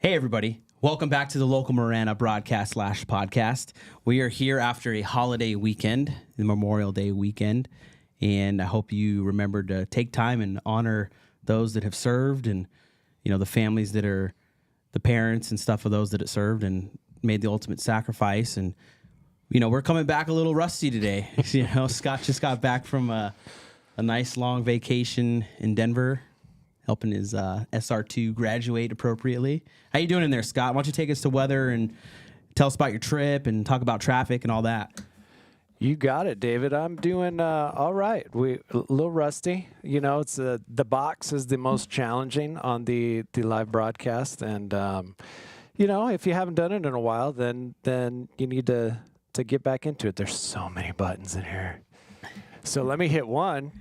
Hey, everybody. Welcome back to the local Marana broadcast/podcast. We are here after a holiday weekend, the Memorial Day weekend, and I hope you remember to take time and honor those that have served and, you know, the families that are the parents and stuff of those that have served and made the ultimate sacrifice. And, you know, we're coming back a little rusty today. You know, Scott just got back from a nice long vacation in Denver, helping his SR2 graduate appropriately. How you doing in there, Scott? Why don't you take us to weather and tell us about your trip and talk about traffic and all that? You got it, David. I'm doing all right. A little rusty. You know, it's the box is the most challenging on the live broadcast, and you know, if you haven't done it in a while, then you need to get back into it. There's so many buttons in here. So let me hit one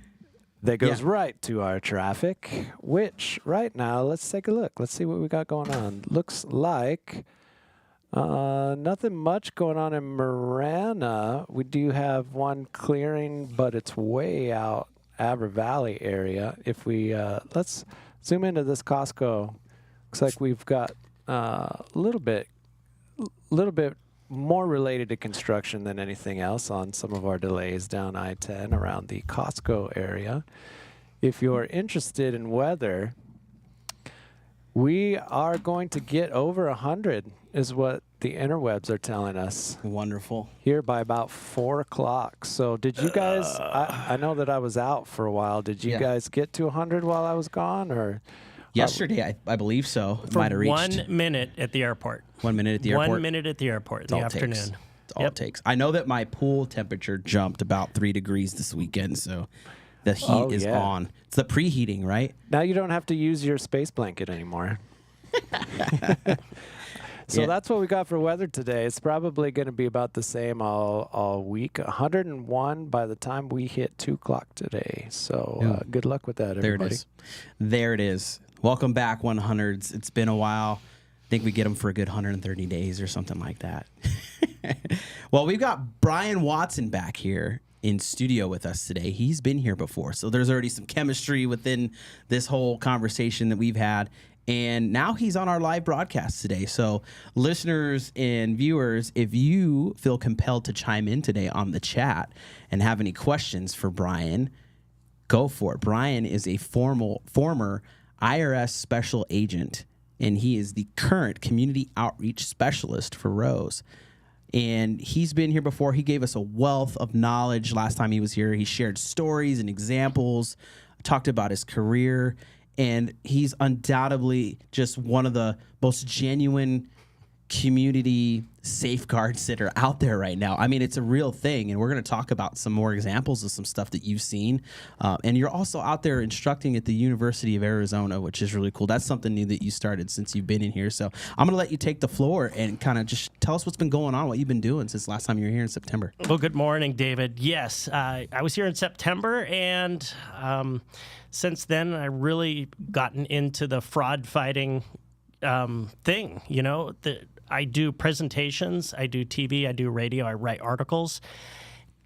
that goes right to our traffic, which right now, let's take a look. Let's see what we got going on. Looks like nothing much going on in Marana. We do have one clearing, but it's way out Aber Valley area. If we, let's zoom into this Costco. Looks like we've got a little bit more related to construction than anything else on some of our delays down I-10 around the Costco area. If you're interested in weather, we are going to get over 100 is what the interwebs are telling us. Wonderful. Here by about 4 o'clock. So did you guys, I know that I was out for a while. Did you guys get to 100 while I was gone, or? Yesterday, I believe so. It might have reached 1 minute at the airport. 1 minute at the airport. 1 minute at the airport in the afternoon. That's all it takes. I know that my pool temperature jumped about 3 degrees this weekend, so the heat is on. It's the preheating, right? Now you don't have to use your space blanket anymore. So that's what we got for weather today. It's probably going to be about the same all week. 101 by the time we hit 2 o'clock today. So good luck with that, everybody. There it is. Welcome back, 100s. It's been a while. I think we get them for a good 130 days or something like that. Well, we've got Brian Watson back here in studio with us today. He's been here before, so there's already some chemistry within this whole conversation that we've had. And now he's on our live broadcast today. So listeners and viewers, if you feel compelled to chime in today on the chat and have any questions for Brian, go for it. Brian is a former IRS special agent, and he is the current community outreach specialist for R.O.S.E. And he's been here before. He gave us a wealth of knowledge last time he was here. He shared stories and examples, talked about his career, and he's undoubtedly just one of the most genuine community safeguards that are out there right now. I mean, it's a real thing, and we're going to talk about some more examples of some stuff that you've seen. And you're also out there instructing at the University of Arizona, which is really cool. That's something new that you started since you've been in here. So I'm going to let you take the floor and kind of just tell us what's been going on, what you've been doing since last time you were here in September. Well, good morning, David. Yes, I was here in September, and since then I really gotten into the fraud fighting thing. You know, I do presentations, I do TV, I do radio, I write articles,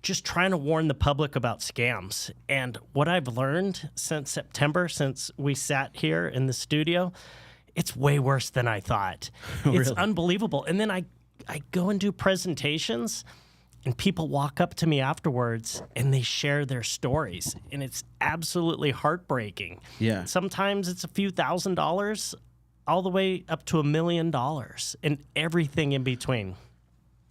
just trying to warn the public about scams. And what I've learned since September, since we sat here in the studio, it's way worse than I thought. Really? It's unbelievable. And then I go and do presentations, and people walk up to me afterwards and they share their stories, and it's absolutely heartbreaking. Yeah. Sometimes it's a few $1,000s, all the way up to $1 million and everything in between.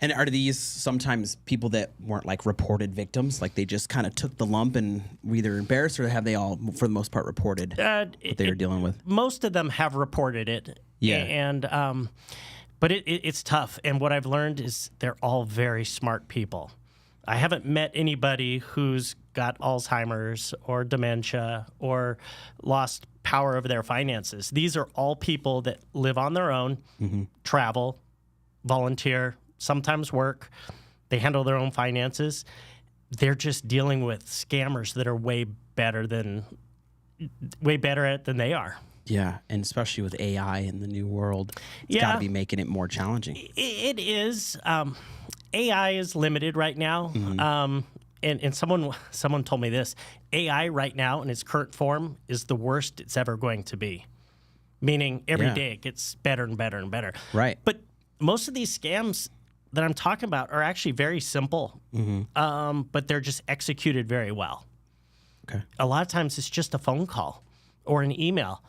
And are these sometimes people that weren't like reported victims? Like they just kind of took the lump and were either embarrassed, or have they all, for the most part, reported what they were dealing with? Most of them have reported it. Yeah. And, but it's tough. And what I've learned is they're all very smart people. I haven't met anybody who's got Alzheimer's or dementia or lost power over their finances. These are all people that live on their own, travel, volunteer, sometimes work. They handle their own finances. They're just dealing with scammers that are way better at it than they are. Yeah, and especially with AI in the new world, it's got to be making it more challenging. It is. AI is limited right now. And someone told me this: AI right now in its current form is the worst it's ever going to be. meaning every day it gets better and better and better. Right. But most of these scams that I'm talking about are actually very simple, but they're just executed very well. Okay. A lot of times it's just a phone call or an email,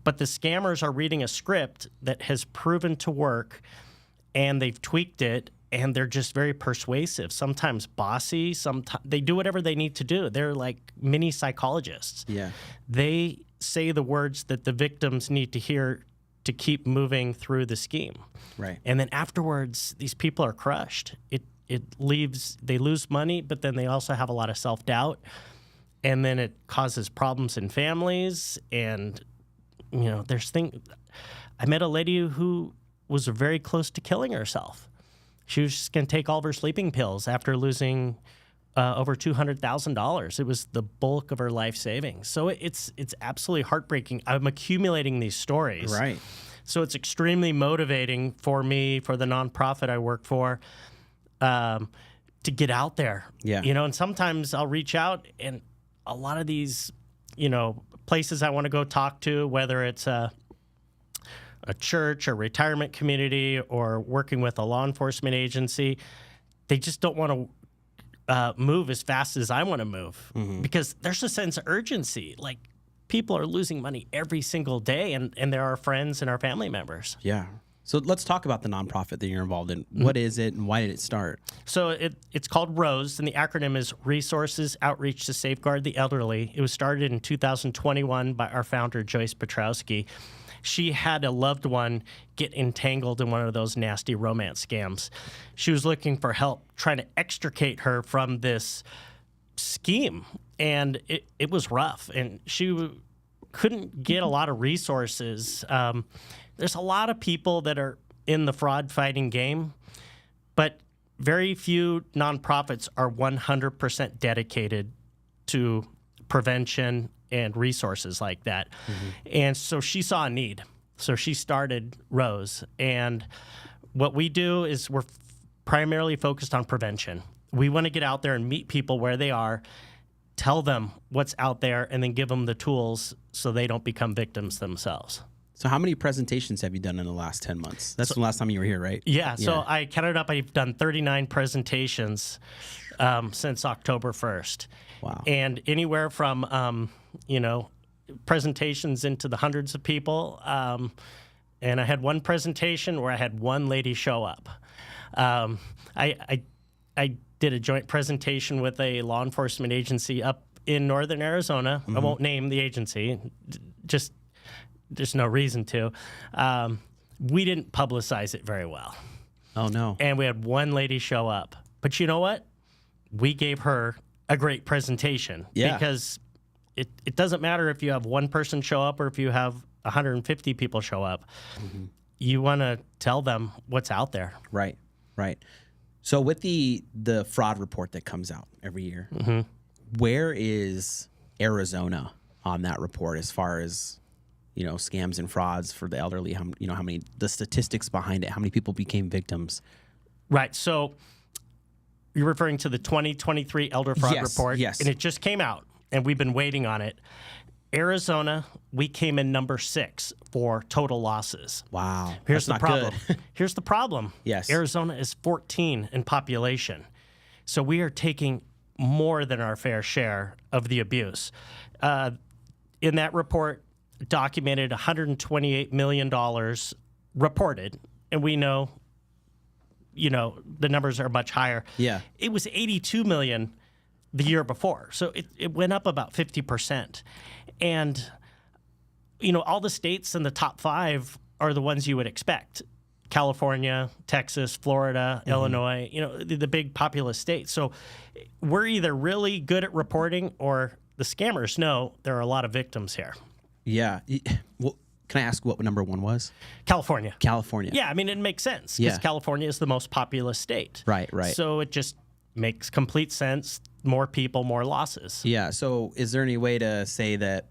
but the scammers are reading a script that has proven to work, and they've tweaked it, and they're just very persuasive, sometimes bossy, sometimes they do whatever they need to do. They're like mini psychologists. Yeah. They say the words that the victims need to hear to keep moving through the scheme. Right. And then afterwards, these people are crushed. They lose money, but then they also have a lot of self-doubt. And then it causes problems in families. And, I met a lady who was very close to killing herself. She was just going to take all of her sleeping pills after losing over $200,000. It was the bulk of her life savings. So it's absolutely heartbreaking. I'm accumulating these stories. Right. So it's extremely motivating for me, for the nonprofit I work for, to get out there. Yeah. And sometimes I'll reach out, and a lot of these, places I want to go talk to, whether it's a church or retirement community or working with a law enforcement agency, they just don't want to move as fast as I want to move because there's a sense of urgency. Like, people are losing money every single day, and they're our friends and our family members. Yeah. So let's talk about the nonprofit that you're involved in. What is it, and why did it start? So it's called R.O.S.E., and the acronym is Resources Outreach to Safeguard the Elderly. It was started in 2021 by our founder, Joyce Petrowski. She had a loved one get entangled in one of those nasty romance scams. She was looking for help trying to extricate her from this scheme, and it was rough, and she couldn't get a lot of resources. There's a lot of people that are in the fraud fighting game, but very few nonprofits are 100% dedicated to prevention and resources like that. And so she saw a need. So she started R.O.S.E. And what we do is we're primarily focused on prevention. We want to get out there and meet people where they are, tell them what's out there, and then give them the tools so they don't become victims themselves. So how many presentations have you done in the last 10 months? That's the last time you were here, right? Yeah. So I counted up. I've done 39 presentations since October 1st. Wow. And anywhere from, presentations into the hundreds of people. And I had one presentation where I had one lady show up. I did a joint presentation with a law enforcement agency up in northern Arizona. I won't name the agency. Just there's no reason to. We didn't publicize it very well. Oh, no. And we had one lady show up. But you know what? We gave her a great presentation. Yeah. Because it doesn't matter if you have one person show up or if you have 150 people show up. You want to tell them what's out there. Right. So with the fraud report that comes out every year, where is Arizona on that report as far as scams and frauds for the elderly? How many, the statistics behind it? How many people became victims? Right. So you're referring to the 2023 Elder Fraud Report. Yes. And it just came out, and we've been waiting on it. Arizona, we came in number 6 for total losses. Wow. Here's the That's problem. not good. Here's the problem. Yes. Arizona is 14 in population. So we are taking more than our fair share of the abuse. In that report, documented $128 million reported, and we know, the numbers are much higher. Yeah. It was 82 million the year before. So it went up about 50%. And, all the states in the top 5 are the ones you would expect. California, Texas, Florida, Illinois, the big populous states. So we're either really good at reporting or the scammers know there are a lot of victims here. Yeah. Well, can I ask what number 1 was? California. California. Yeah, it makes sense because California is the most populous state. Right. So it just makes complete sense. More people, more losses. Yeah. So is there any way to say that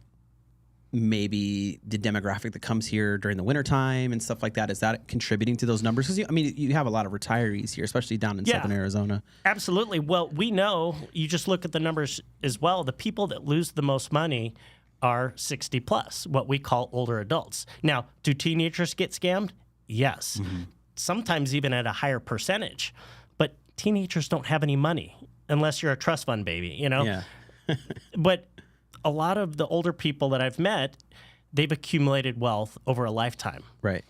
maybe the demographic that comes here during the wintertime and stuff like that, is that contributing to those numbers? Because, you have a lot of retirees here, especially down in southern Arizona. Absolutely. Well, we know, you just look at the numbers as well, the people that lose the most money are 60 plus, what we call older adults. Now, do teenagers get scammed? Yes. Sometimes even at a higher percentage. But teenagers don't have any money unless you're a trust fund baby, you know? Yeah. But a lot of the older people that I've met, they've accumulated wealth over a lifetime. Right.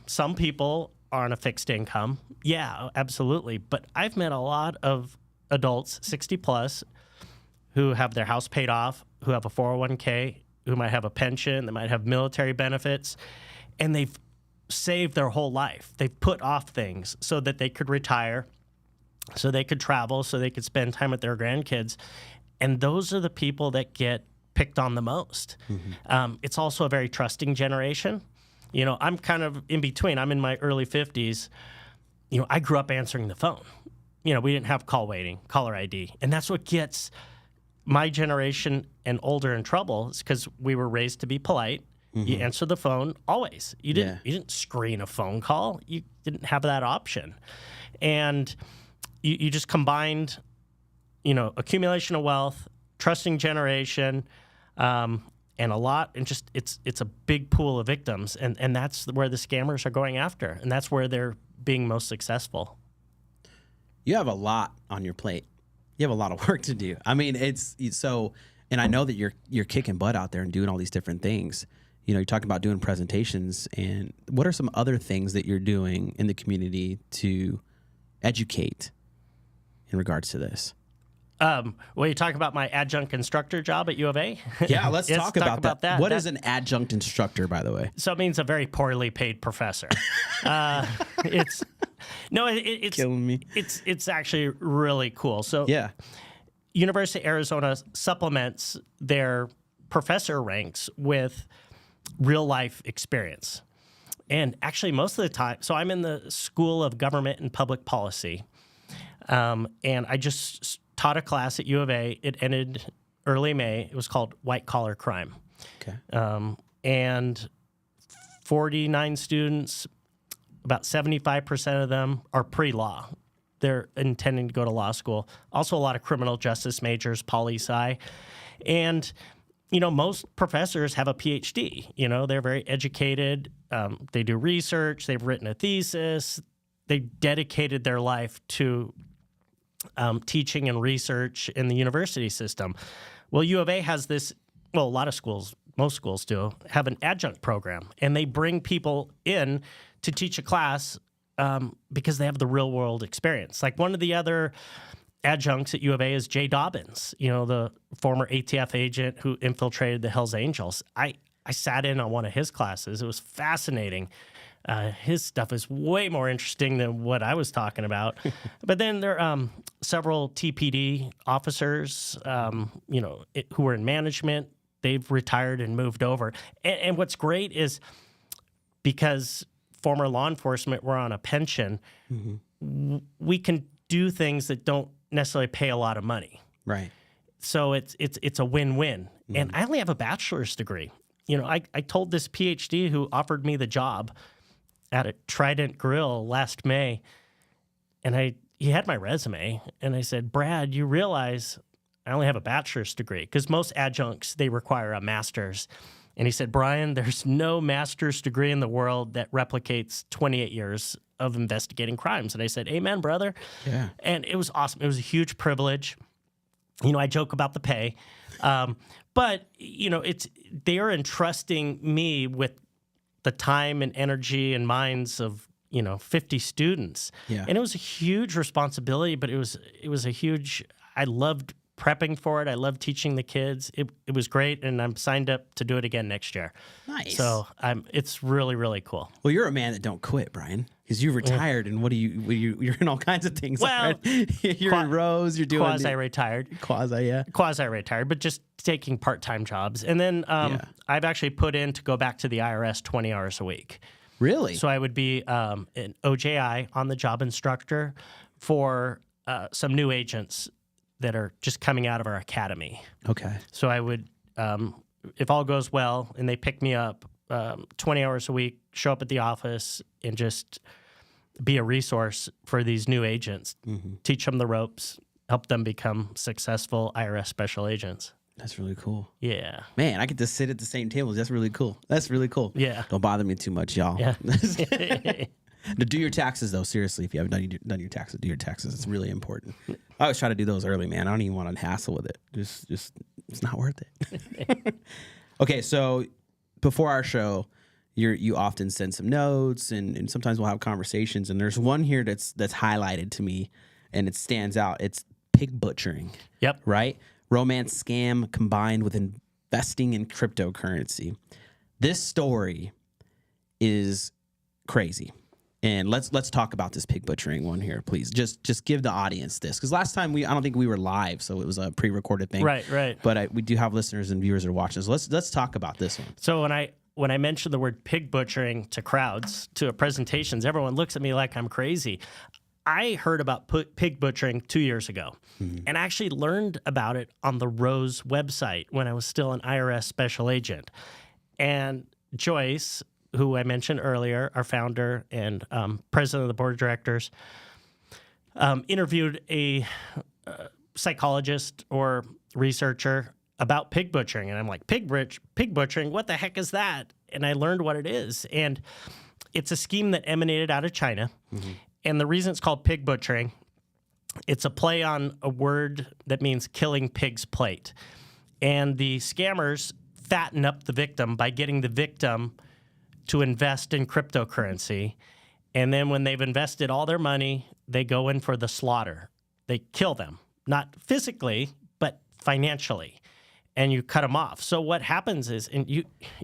Some people are on a fixed income. Yeah, absolutely. But I've met a lot of adults, 60 plus, who have their house paid off, who have a 401k, who might have a pension, they might have military benefits, and they've saved their whole life. They've put off things so that they could retire, so they could travel, so they could spend time with their grandkids. And those are the people that get picked on the most. It's also a very trusting generation. You know, I'm kind of in between. I'm in my early 50s. You know, I grew up answering the phone. You know, we didn't have call waiting, caller ID. And that's what gets my generation and older in trouble, is because we were raised to be polite. You answer the phone always. You didn't screen a phone call. You didn't have that option. And you just combined, you know, accumulation of wealth, trusting generation, and a lot, and just it's a big pool of victims, and that's where the scammers are going after, and that's where they're being most successful. You have a lot on your plate. You have a lot of work to do. I mean, it's so, and I know that you're kicking butt out there and doing all these different things. You know, you're talking about doing presentations, and what are some other things that you're doing in the community to educate in regards to this? Well, you talk about my adjunct instructor job at U of A? Yeah, let's talk about that. What is an an adjunct instructor, by the way? So it means a very poorly paid professor. It's killing me. It's actually really cool. So Yeah. University of Arizona supplements their professor ranks with real life experience. And actually most of the time, so I'm in the School of Government and Public Policy, and I just taught a class at U of A. It ended early May. It was called White Collar Crime. Okay. And 49 students, about 75% of them are pre-law. They're intending to go to law school. Also a lot of criminal justice majors, poli-sci. And, you know, most professors have a PhD. You know, they're very educated. They do research. They've written a thesis. They dedicated their life to teaching and research in the university system. Well, U of A has this, well, a lot of schools, most schools do, have an adjunct program, and they bring people in to teach a class because they have the real world experience. Like one of the other adjuncts at U of A is Jay Dobbins, you know, the former ATF agent who infiltrated the Hells Angels. I sat in on one of his classes. It was fascinating. His stuff is way more interesting than what I was talking about. But then there are several TPD officers, you know, who were in management. They've retired and moved over. And what's great is because former law enforcement were on a pension, we can do things that don't necessarily pay a lot of money. Right. So it's a win-win. And I only have a bachelor's degree. You know, I told this PhD who offered me the job at a Trident Grill last May, and he had my resume, and I said, Brad, you realize I only have a bachelor's degree, because most adjuncts, they require a master's. And he said, Brian, there's no master's degree in the world that replicates 28 years of investigating crimes. And I said, amen, brother. Yeah. And it was awesome. It was a huge privilege. You know, I joke about the pay, but, you know, they are entrusting me with the time and energy and minds of, you know, 50 students. Yeah. And it was a huge responsibility, but it was a huge, I loved prepping for it. I loved teaching the kids. It was great, and I'm signed up to do it again next year. Nice. So it's really, really cool. Well, you're a man that don't quit, Brian, because you retired, and you're in all kinds of things. Well, right? You're in R.O.S.E., you're doing quasi-retired. Quasi-retired, but just taking part-time jobs. And then I've actually put in to go back to the IRS 20 hours a week. Really? So I would be an OJI, on-the-job instructor, for some new agents that are just coming out of our academy. Okay. So I would, if all goes well and they pick me up 20 hours a week, show up at the office and just be a resource for these new agents, teach them the ropes, help them become successful IRS special agents. That's really cool. Yeah. Man, I get to sit at the same tables. That's really cool. That's really cool. Yeah. Don't bother me too much, y'all. Yeah. To do your taxes, though, seriously, if you haven't done your taxes, do your taxes. It's really important. I always try to do those early, man. I don't even want to hassle with it. Just it's not worth it. Okay, so before our show, you often send some notes, and sometimes we'll have conversations. And there's one here that's highlighted to me, and it stands out. It's pig butchering. Yep. Right? Romance scam combined with investing in cryptocurrency. This story is crazy. And let's talk about this pig butchering one here, please. Just give the audience this, because last time I don't think we were live, so it was a pre-recorded thing. Right. But we do have listeners and viewers that are watching. So let's talk about this one. So when I mentioned the word pig butchering to crowds, to presentations, everyone looks at me like I'm crazy. I heard about pig butchering 2 years ago, and I actually learned about it on the R.O.S.E. website when I was still an IRS special agent. And Joyce, who I mentioned earlier, our founder and president of the board of directors, interviewed a psychologist or researcher about pig butchering. And I'm like, pig butchering? What the heck is that? And I learned what it is. And it's a scheme that emanated out of China. And the reason it's called pig butchering, it's a play on a word that means killing pig's plate. And the scammers fatten up the victim by getting the victim to invest in cryptocurrency. And then when they've invested all their money, they go in for the slaughter. They kill them, not physically, but financially. And you cut them off. So what happens is, and you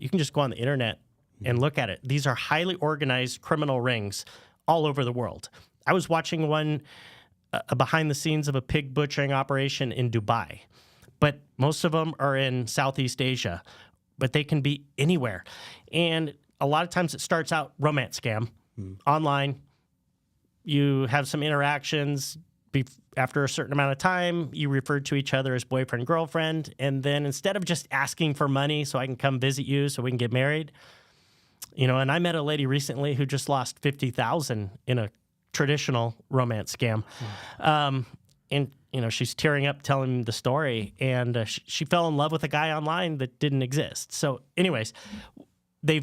can just go on the internet and look at it. These are highly organized criminal rings all over the world. I was watching one behind the scenes of a pig butchering operation in Dubai, but most of them are in Southeast Asia, but they can be anywhere. And a lot of times it starts out romance scam, online. You have some interactions. After a certain amount of time, you refer to each other as boyfriend, girlfriend. And then instead of just asking for money so I can come visit you so we can get married, and I met a lady recently who just lost $50,000 in a traditional romance scam. And she's tearing up telling me the story. And she fell in love with a guy online that didn't exist. So anyways, the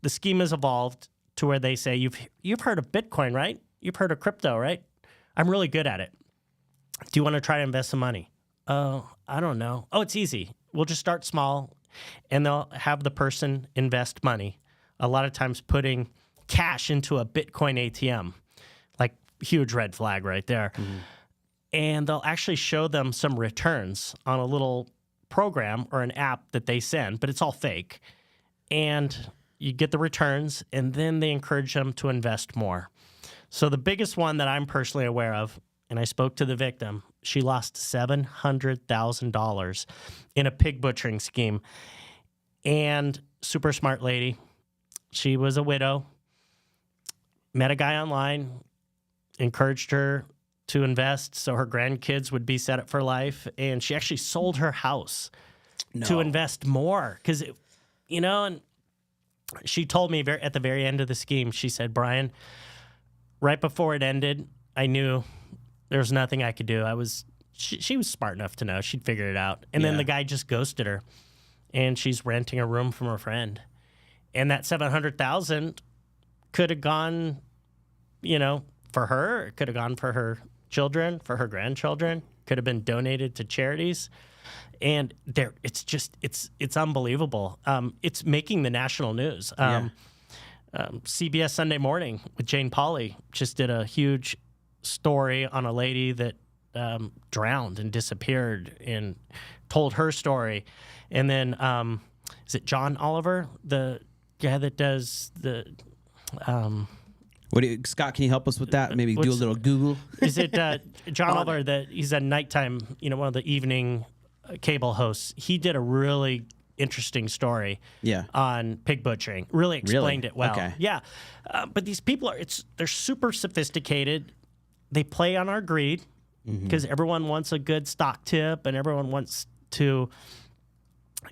scheme has evolved to where they say, you've heard of Bitcoin, right? You've heard of crypto, right? I'm really good at it. Do you want to try to invest some money? Oh, I don't know. Oh, it's easy. We'll just start small, and they'll have the person invest money, a lot of times putting cash into a Bitcoin ATM, like huge red flag right there. And they'll actually show them some returns on a little program or an app that they send, but it's all fake. And you get the returns, and then they encourage them to invest more. So the biggest one that I'm personally aware of, and I spoke to the victim, she lost $700,000 in a pig butchering scheme. And super smart lady. She was a widow, met a guy online, encouraged her to invest so her grandkids would be set up for life. And she actually sold her house to invest more. Because, and she told me at the very end of the scheme, she said, Brian, right before it ended, I knew there was nothing I could do. She was smart enough to know. She'd figure it out. And then the guy just ghosted her. And she's renting a room from her friend. And that $700,000 could have gone, for her. It could have gone for her children, for her grandchildren. Could have been donated to charities. And it's unbelievable. It's making the national news. CBS Sunday Morning with Jane Pauley just did a huge story on a lady that drowned and disappeared and told her story. And then is it John Oliver, the guy that does the Scott, can you help us with that? Maybe do a little Google. Is it John Oliver? He's a nighttime, one of the evening cable hosts. He did a really interesting story on pig butchering. Really explained it well. Okay. Yeah. But these people they're super sophisticated. They play on our greed because everyone wants a good stock tip and everyone wants to,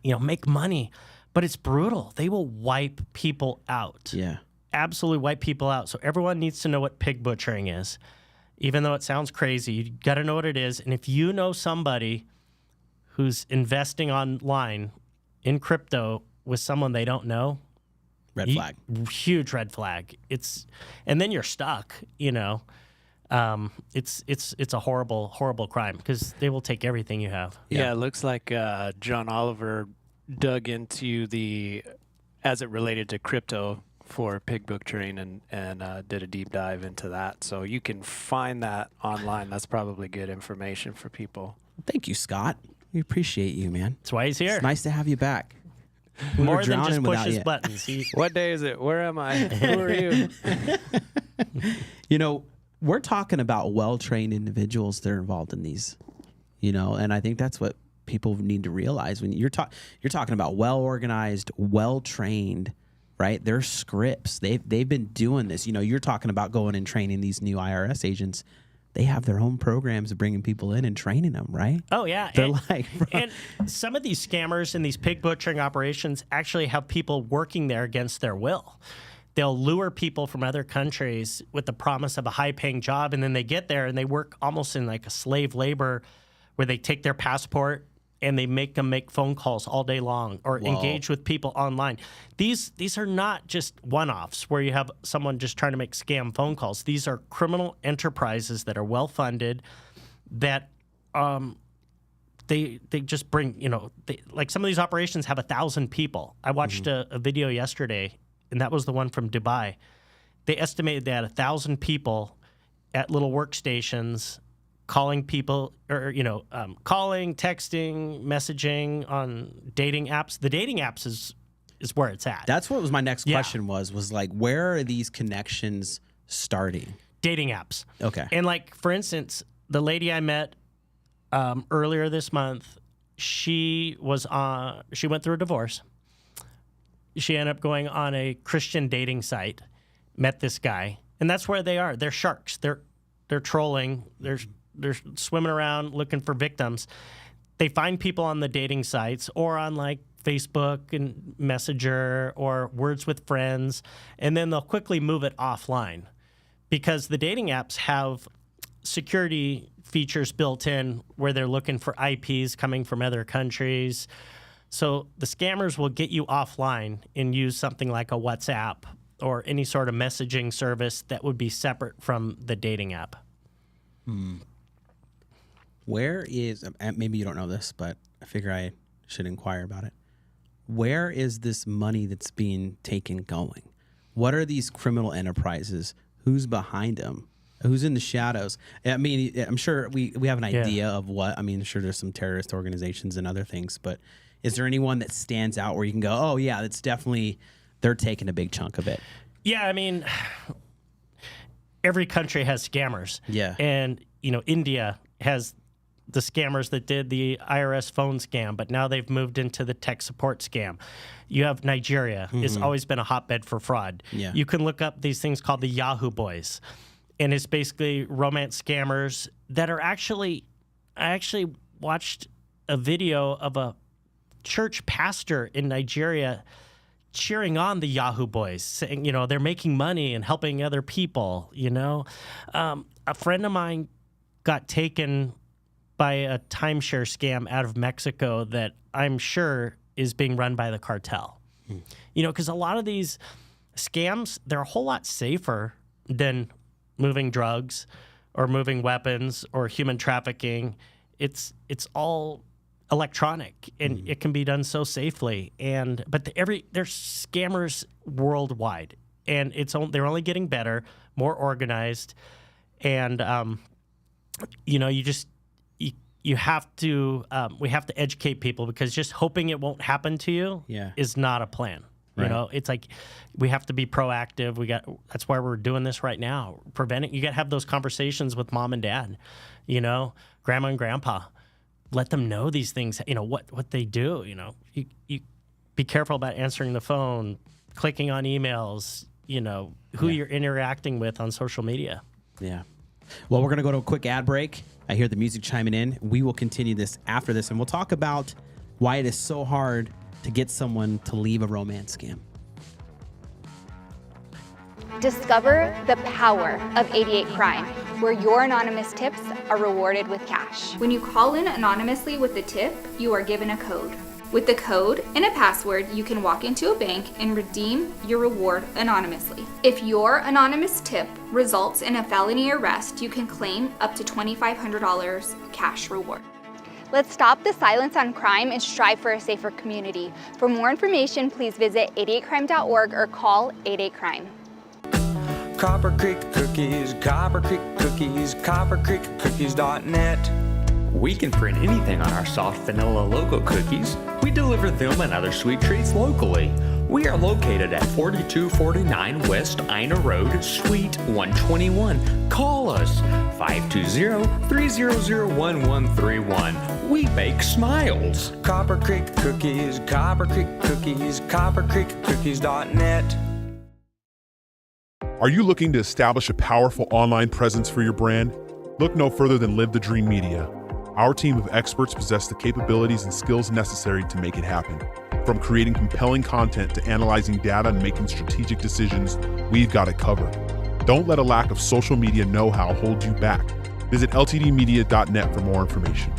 make money. But it's brutal. They will wipe people out. Yeah. Absolutely wipe people out. So everyone needs to know what pig butchering is. Even though it sounds crazy, you got to know what it is. And if you know somebody who's investing online in crypto with someone they don't know, Red flag. Huge red flag. And then you're stuck, you know. It's a horrible crime because they will take everything you have. Yeah, it looks like John Oliver dug into as it related to crypto for pig butchering and did a deep dive into that. So you can find that online. That's probably good information for people. Thank you, Scott. We appreciate you, man. That's why he's here. It's nice to have you back. We More were than just drowning without pushes you. buttons. What day is it? Where am I? Who are you? You know, we're talking about well-trained individuals that are involved in these, you know, and I think that's what people need to realize when you're talking about well-organized, well-trained, right? There's scripts. They've been doing this. You know, you're talking about going and training these new IRS agents. They have their own programs of bringing people in and training them, right? Oh, yeah. They're and some of these scammers and these pig butchering operations actually have people working there against their will. They'll lure people from other countries with the promise of a high-paying job, and then they get there and they work almost in like a slave labor where they take their passport and they make them make phone calls all day long or engage with people online. These are not just one-offs where you have someone just trying to make scam phone calls. These are criminal enterprises that are well-funded that they just bring, you know, like some of these operations have 1,000 people. I watched a video yesterday, and that was the one from Dubai. They estimated that 1,000 people at little workstations calling people, or, you know, calling, texting, messaging on dating apps. The dating apps is where it's at. That's what was my next question was like, where are these connections starting? Dating apps. Okay. And like, for instance, the lady I met earlier this month, she went through a divorce. She ended up going on a Christian dating site, met this guy, and that's where they are. They're sharks. They're trolling. They're swimming around looking for victims. They find people on the dating sites or on like Facebook and Messenger or Words with Friends, and then they'll quickly move it offline because the dating apps have security features built in where they're looking for IPs coming from other countries. So the scammers will get you offline and use something like a WhatsApp or any sort of messaging service that would be separate from the dating app. Where is, maybe you don't know this, but I figure I should inquire about it. Where is this money that's being taken going? What are these criminal enterprises? Who's behind them? Who's in the shadows? I mean, I'm sure we have an idea of what. I mean, I'm sure there's some terrorist organizations and other things, but is there anyone that stands out where you can go, oh, yeah, that's definitely, they're taking a big chunk of it? Yeah, I mean, every country has scammers. Yeah. And, you know, India has the scammers that did the IRS phone scam, but now they've moved into the tech support scam. You have Nigeria. It's always been a hotbed for fraud. Yeah. You can look up these things called the Yahoo Boys, and it's basically romance scammers that are actually, I actually watched a video of a church pastor in Nigeria cheering on the Yahoo Boys, saying, you know, they're making money and helping other people, you know. A friend of mine got taken by a timeshare scam out of Mexico that I'm sure is being run by the cartel. You know, because a lot of these scams, they're a whole lot safer than moving drugs or moving weapons or human trafficking. It's all electronic, and it can be done so safely. But there's scammers worldwide, and they're only getting better, more organized, and you know, you have to we have to educate people, because just hoping it won't happen to you is not a plan. You know, it's like we have to be proactive. That's why we're doing this right now. Preventing. You got to have those conversations with mom and dad, you know, grandma and grandpa. Let them know these things, you know, what they do. You know, you be careful about answering the phone, clicking on emails, you know, who you're interacting with on social media. Yeah. Well, we're going to go to a quick ad break. I hear the music chiming in. We will continue this after this, and we'll talk about why it is so hard to get someone to leave a romance scam. Discover the power of 88 Crime. where your anonymous tips are rewarded with cash. When you call in anonymously with a tip, you are given a code. With the code and a password, you can walk into a bank and redeem your reward anonymously. If your anonymous tip results in a felony arrest, you can claim up to $2,500 cash reward. Let's stop the silence on crime and strive for a safer community. For more information, please visit 88crime.org or call 88crime. Copper Creek Cookies, Copper Creek Cookies, coppercreekcookies.net. We can print anything on our soft vanilla logo cookies. We deliver them and other sweet treats locally. We are located at 4249 West Ina Road, Suite 121. Call us 520-300-1131. We bake smiles. Copper Creek Cookies, Copper Creek Cookies, coppercreekcookies.net. Are you looking to establish a powerful online presence for your brand? Look no further than Live the Dream Media. Our team of experts possess the capabilities and skills necessary to make it happen. From creating compelling content to analyzing data and making strategic decisions, we've got it covered. Don't let a lack of social media know-how hold you back. Visit ltdmedia.net for more information.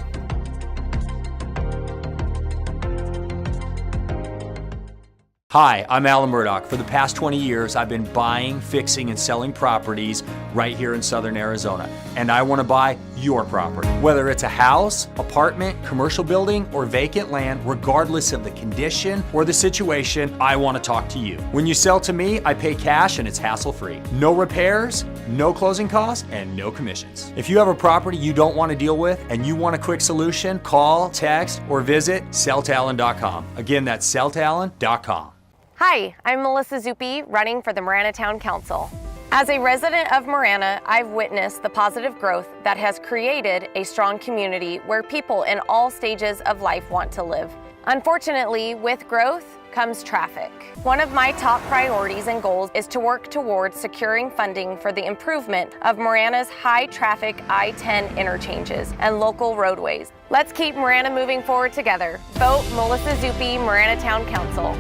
Hi, I'm Alan Murdoch. For the past 20 years, I've been buying, fixing, and selling properties right here in Southern Arizona. And I want to buy your property. Whether it's a house, apartment, commercial building, or vacant land, regardless of the condition or the situation, I want to talk to you. When you sell to me, I pay cash and it's hassle-free. No repairs, no closing costs, and no commissions. If you have a property you don't want to deal with and you want a quick solution, call, text, or visit selltalon.com. Again, that's selltalon.com. Hi, I'm Melissa Zuppi, running for the Marana Town Council. As a resident of Marana, I've witnessed the positive growth that has created a strong community where people in all stages of life want to live. Unfortunately, with growth comes traffic. One of my top priorities and goals is to work towards securing funding for the improvement of Marana's high-traffic I-10 interchanges and local roadways. Let's keep Marana moving forward together. Vote Melissa Zuppi, Marana Town Council.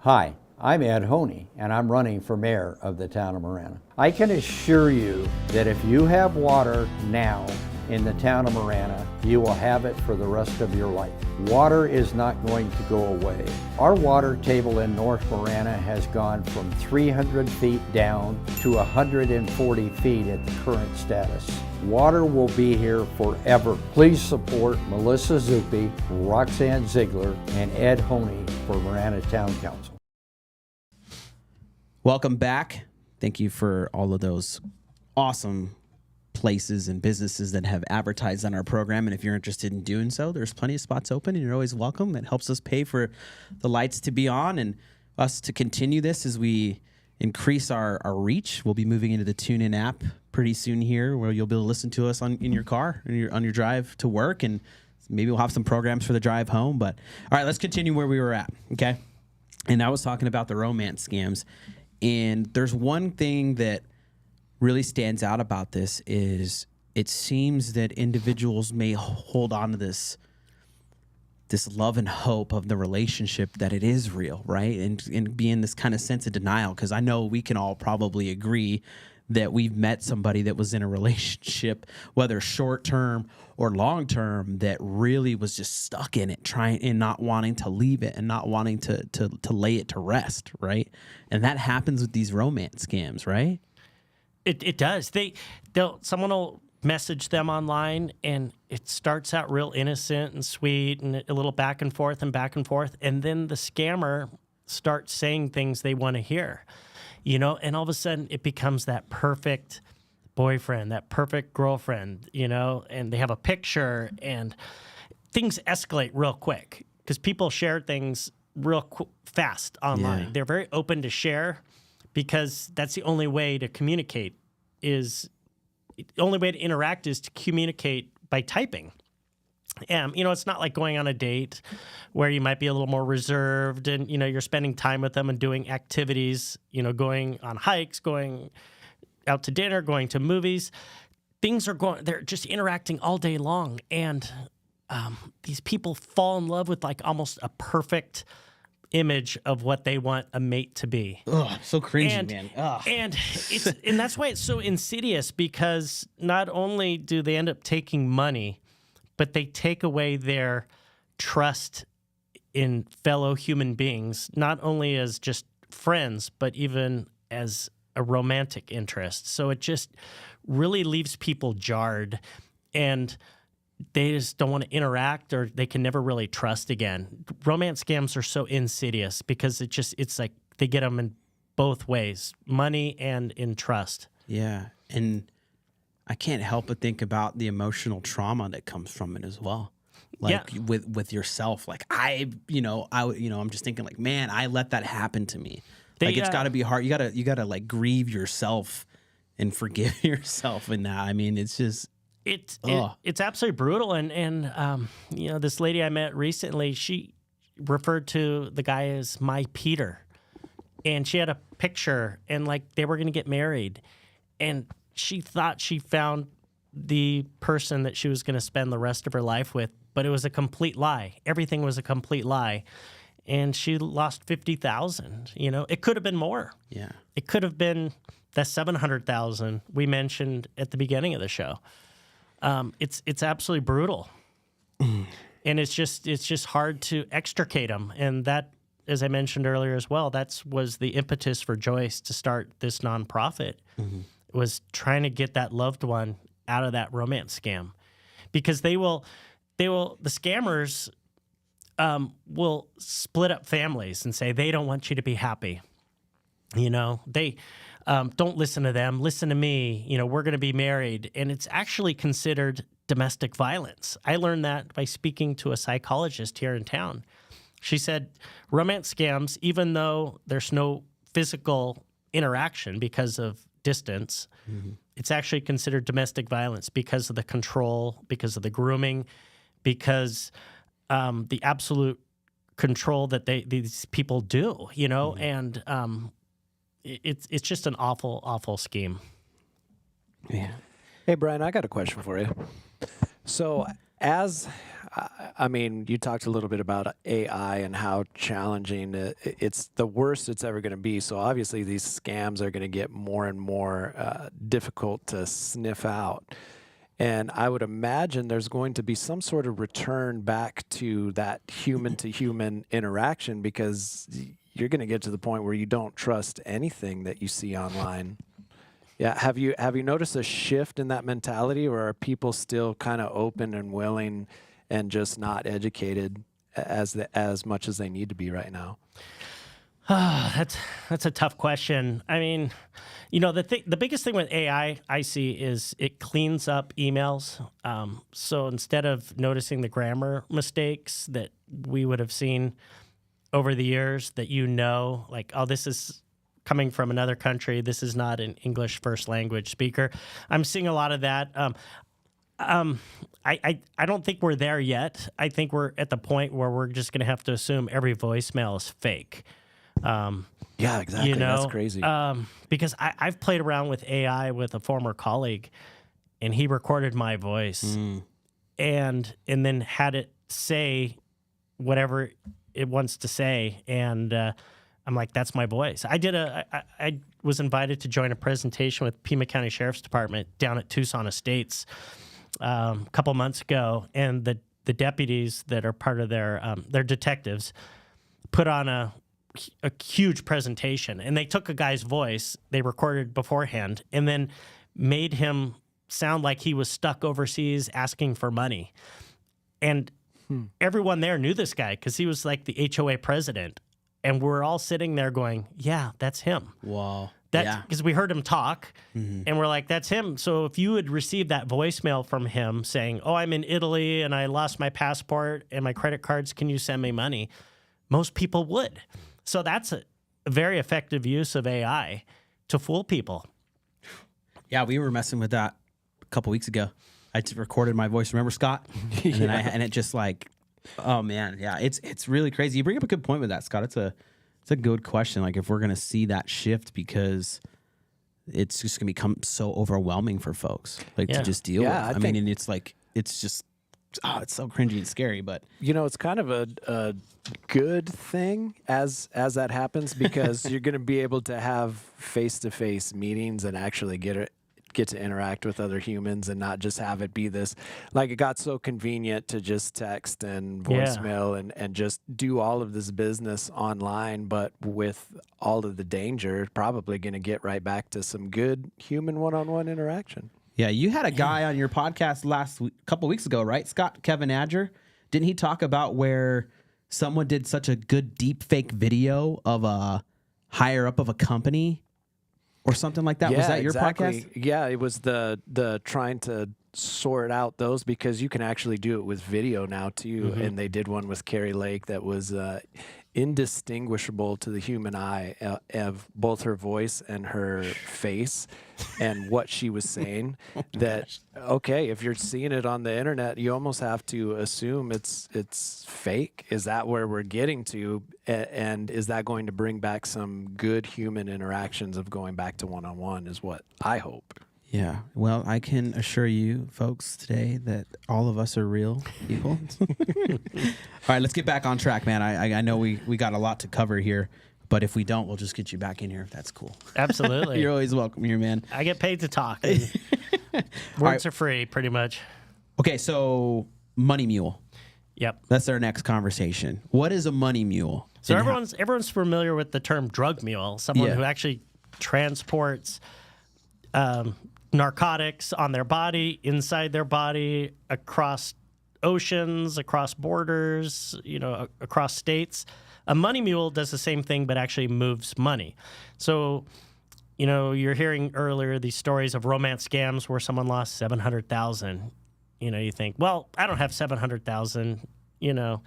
Hi, I'm Ed Honey, and I'm running for mayor of the town of Marana. I can assure you that if you have water now in the town of Marana, you will have it for the rest of your life. Water is not going to go away. Our water table in North Marana has gone from 300 feet down to 140 feet at the current status. Water will be here forever. Please support Melissa Zuppi, Roxanne Ziegler, and Ed Honey for Marana Town Council. Welcome back. Thank you for all of those awesome places and businesses that have advertised on our program. And if you're interested in doing so, there's plenty of spots open and you're always welcome. It helps us pay for the lights to be on and us to continue this as we increase our reach. We'll be moving into the TuneIn app pretty soon here, where you'll be able to listen to us in your car, on your drive to work, and maybe we'll have some programs for the drive home. But all right, let's continue where we were at, okay? And I was talking about the romance scams. And there's one thing that really stands out about this is it seems that individuals may hold on to this love and hope of the relationship that it is real, right? And be in this kind of sense of denial, because I know we can all probably agree that we've met somebody that was in a relationship, whether short-term or long-term, that really was just stuck in it, trying and not wanting to leave it and not wanting to lay it to rest, right? And that happens with these romance scams, right? It does. Someone will message them online, and it starts out real innocent and sweet and a little back and forth, and then the scammer starts saying things they want to hear. And all of a sudden it becomes that perfect boyfriend, that perfect girlfriend, and they have a picture, and things escalate real quick because people share things real fast online. Yeah. They're very open to share because that's the only way to communicate the only way to interact is to communicate by typing. It's not like going on a date where you might be a little more reserved and, you're spending time with them and doing activities, going on hikes, going out to dinner, going to movies. They're just interacting all day long. And these people fall in love with like almost a perfect image of what they want a mate to be. Ugh, so cringy, man. Ugh. And that's why it's so insidious, because not only do they end up taking money, but they take away their trust in fellow human beings, not only as just friends, but even as a romantic interest. So it just really leaves people jarred, and they just don't want to interact, or they can never really trust again. Romance scams are so insidious because it's like they get them in both ways, money and in trust. Yeah. And I can't help but think about the emotional trauma that comes from it as well. Like with yourself, like I'm just thinking like, man, I let that happen to me. Like it's got to be hard. You gotta like grieve yourself and forgive yourself in that. I mean, it's just it's absolutely brutal. And this lady I met recently, she referred to the guy as my Peter, and she had a picture, and like they were gonna get married, and she thought she found the person that she was gonna spend the rest of her life with. But it was a complete lie. Everything was a complete lie. And she lost $50,000. It could have been more. Yeah. It could have been the $700,000 we mentioned at the beginning of the show. It's absolutely brutal. And it's just hard to extricate them. And that, as I mentioned earlier as well, was the impetus for Joyce to start this nonprofit. Mm-hmm. Was trying to get that loved one out of that romance scam, because the scammers will split up families and say they don't want you to be happy. They don't listen to them, listen to me. We're going to be married. And it's actually considered domestic violence. I learned that by speaking to a psychologist here in town. She said romance scams, even though there's no physical interaction because of distance, mm-hmm. It's actually considered domestic violence because of the control, because of the grooming, because the absolute control that these people do, mm-hmm. And it's just an awful, awful scheme. Yeah. Hey, Brian, I got a question for you. So you talked a little bit about AI and how challenging it's the worst it's ever going to be. So obviously these scams are going to get more and more difficult to sniff out. And I would imagine there's going to be some sort of return back to that human-to-human interaction, because you're going to get to the point where you don't trust anything that you see online. Yeah, have you noticed a shift in that mentality, or are people still kind of open and willing and just not educated as much as they need to be right now? That's a tough question. I mean, the biggest thing with AI I see is it cleans up emails. So instead of noticing the grammar mistakes that we would have seen over the years, that like, oh, this is coming from another country, this is not an English first language speaker. I'm seeing a lot of that. I don't think we're there yet. I think we're at the point where we're just going to have to assume every voicemail is fake. Yeah, exactly. That's crazy. Because I've played around with AI with a former colleague, and he recorded my voice and then had it say whatever it wants to say. And I'm like, that's my voice. I was invited to join a presentation with Pima County Sheriff's Department down at Tucson Estates a couple months ago, and the deputies that are part of their detectives put on a huge presentation, and they took a guy's voice they recorded beforehand and then made him sound like he was stuck overseas asking for money. And everyone there knew this guy because he was like the HOA president, and we're all sitting there going, yeah, that's him. Wow. Because we heard him talk, and we're like, that's him. So if you had received that voicemail from him saying, oh, I'm in Italy and I lost my passport and my credit cards, can you send me money? Most people would. So that's a very effective use of AI to fool people. Yeah, we were messing with that a couple weeks ago. I recorded my voice. Remember, Scott? And then and it just like, oh man, yeah, it's really crazy. You bring up a good point with that, Scott. It's a good question. Like, if we're gonna see that shift, because it's just gonna become so overwhelming for folks, like to just deal with. I mean, and it's like it's just it's so cringy and scary. But You know, it's kind of a good thing as that happens, because you're going to be able to have face-to-face meetings and actually get to interact with other humans, and not just have it be this, like, it got so convenient to just text and voicemail and just do all of this business online, but with all of the danger, probably going to get right back to some good human one-on-one interaction. yeah, you had a guy on your podcast couple weeks ago, right? Kevin Adger. Didn't he talk about where someone did such a good deep fake video of a higher up of a company or something like that? Yeah, Was that your exactly. podcast? Yeah, it was the trying to sort out those, because you can actually do it with video now too. And they did one with Carrie Lake that was indistinguishable to the human eye of both her voice and her face and what she was saying. Okay, if you're seeing it on the internet, you almost have to assume it's fake. Is that where we're getting to? And is that going to bring back some good human interactions of going back to one-on-one, is what I hope. Yeah. Well, I can assure you, folks, today that all of us are real people. All right, let's get back on track, man. I know we got a lot to cover here, but if we don't, we'll just get you back in here if that's cool. Absolutely. You're always welcome here, man. I get paid to talk. Words are free, pretty much. Okay, so money mule. Yep. That's our next conversation. What is a money mule? So And everyone's familiar with the term drug mule, someone who actually transports narcotics on their body, inside their body, across oceans, across borders, across states. A money mule does the same thing, but actually moves money. So, you're hearing earlier these stories of romance scams where someone lost $700,000. You think, well, I don't have $700,000.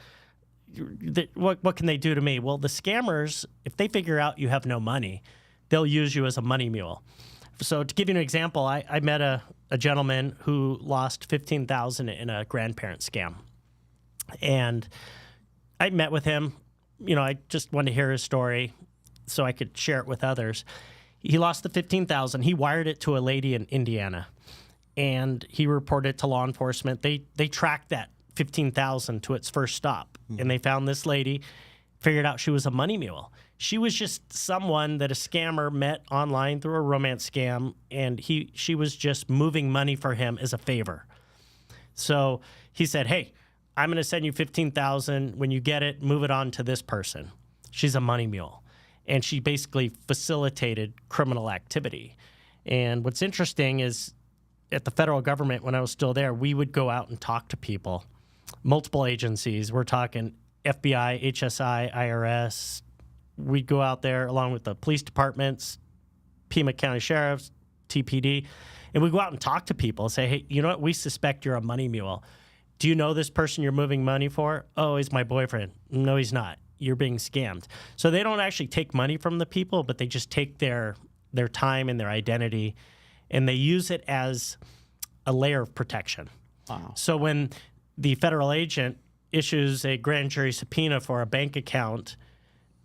What can they do to me? Well, the scammers, if they figure out you have no money, they'll use you as a money mule. So to give you an example, I met a gentleman who lost $15,000 in a grandparent scam. And I met with him. I just wanted to hear his story so I could share it with others. He lost the $15,000. He wired it to a lady in Indiana, and he reported it to law enforcement. They tracked that $15,000 to its first stop, and they found this lady, figured out she was a money mule. She was just someone that a scammer met online through a romance scam, and she was just moving money for him as a favor. So he said, hey, I'm going to send you $15,000. When you get it, move it on to this person. She's a money mule. And she basically facilitated criminal activity. And what's interesting is at the federal government, when I was still there, we would go out and talk to people, multiple agencies. We're talking FBI, HSI, IRS. We'd go out there along with the police departments, Pima County Sheriff's, TPD, and we'd go out and talk to people and say, hey, you know what? We suspect you're a money mule. Do you know this person you're moving money for? Oh, he's my boyfriend. No, he's not. You're being scammed. So they don't actually take money from the people, but they just take their time and their identity, and they use it as a layer of protection. Wow. So when the federal agent issues a grand jury subpoena for a bank account,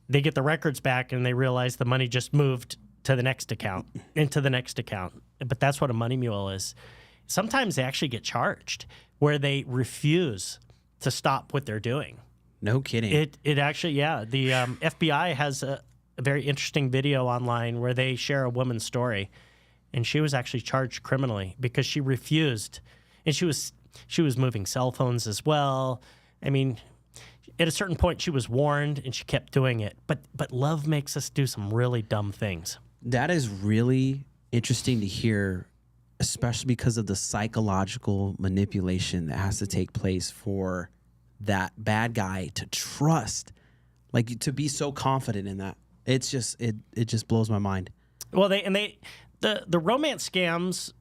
they get the records back and they realize the money just moved to the next account, into the next account. But that's what a money mule is. Sometimes they actually get charged where they refuse to stop what they're doing. No kidding. It actually, yeah. The FBI has a very interesting video online where they share a woman's story, and she was actually charged criminally because she refused, and she was moving cell phones as well. I mean, at a certain point, she was warned, and she kept doing it. But love makes us do some really dumb things. That is really interesting to hear, especially because of the psychological manipulation that has to take place for that bad guy to trust, like to be so confident in that. It's just it just blows my mind. Well, the romance scams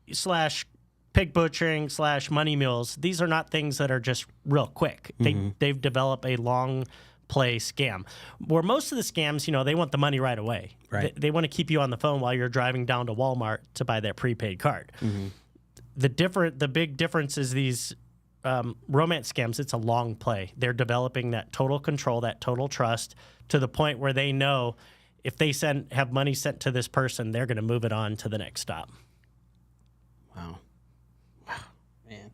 / pig butchering / money mules, these are not things that are just real quick. They've developed a long play scam where most of the scams, they want the money right away. Right. They want to keep you on the phone while you're driving down to Walmart to buy that prepaid card. The big difference is these romance scams, it's a long play. They're developing that total control, that total trust, to the point where they know if they have money sent to this person, they're going to move it on to the next stop. Wow, man.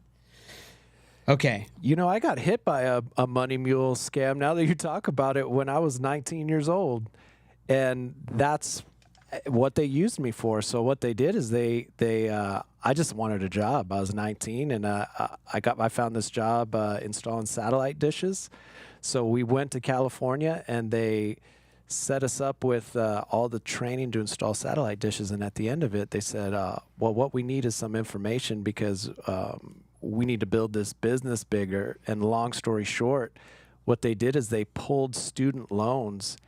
Okay. You know, I got hit by a money mule scam, now that you talk about it, when I was 19 years old. And that's what they used me for. So what they did is I just wanted a job. I was 19, and I found this job installing satellite dishes. So we went to California, and they set us up with all the training to install satellite dishes. And at the end of it, they said, well, what we need is some information, because we need to build this business bigger. And long story short, what they did is they pulled student loans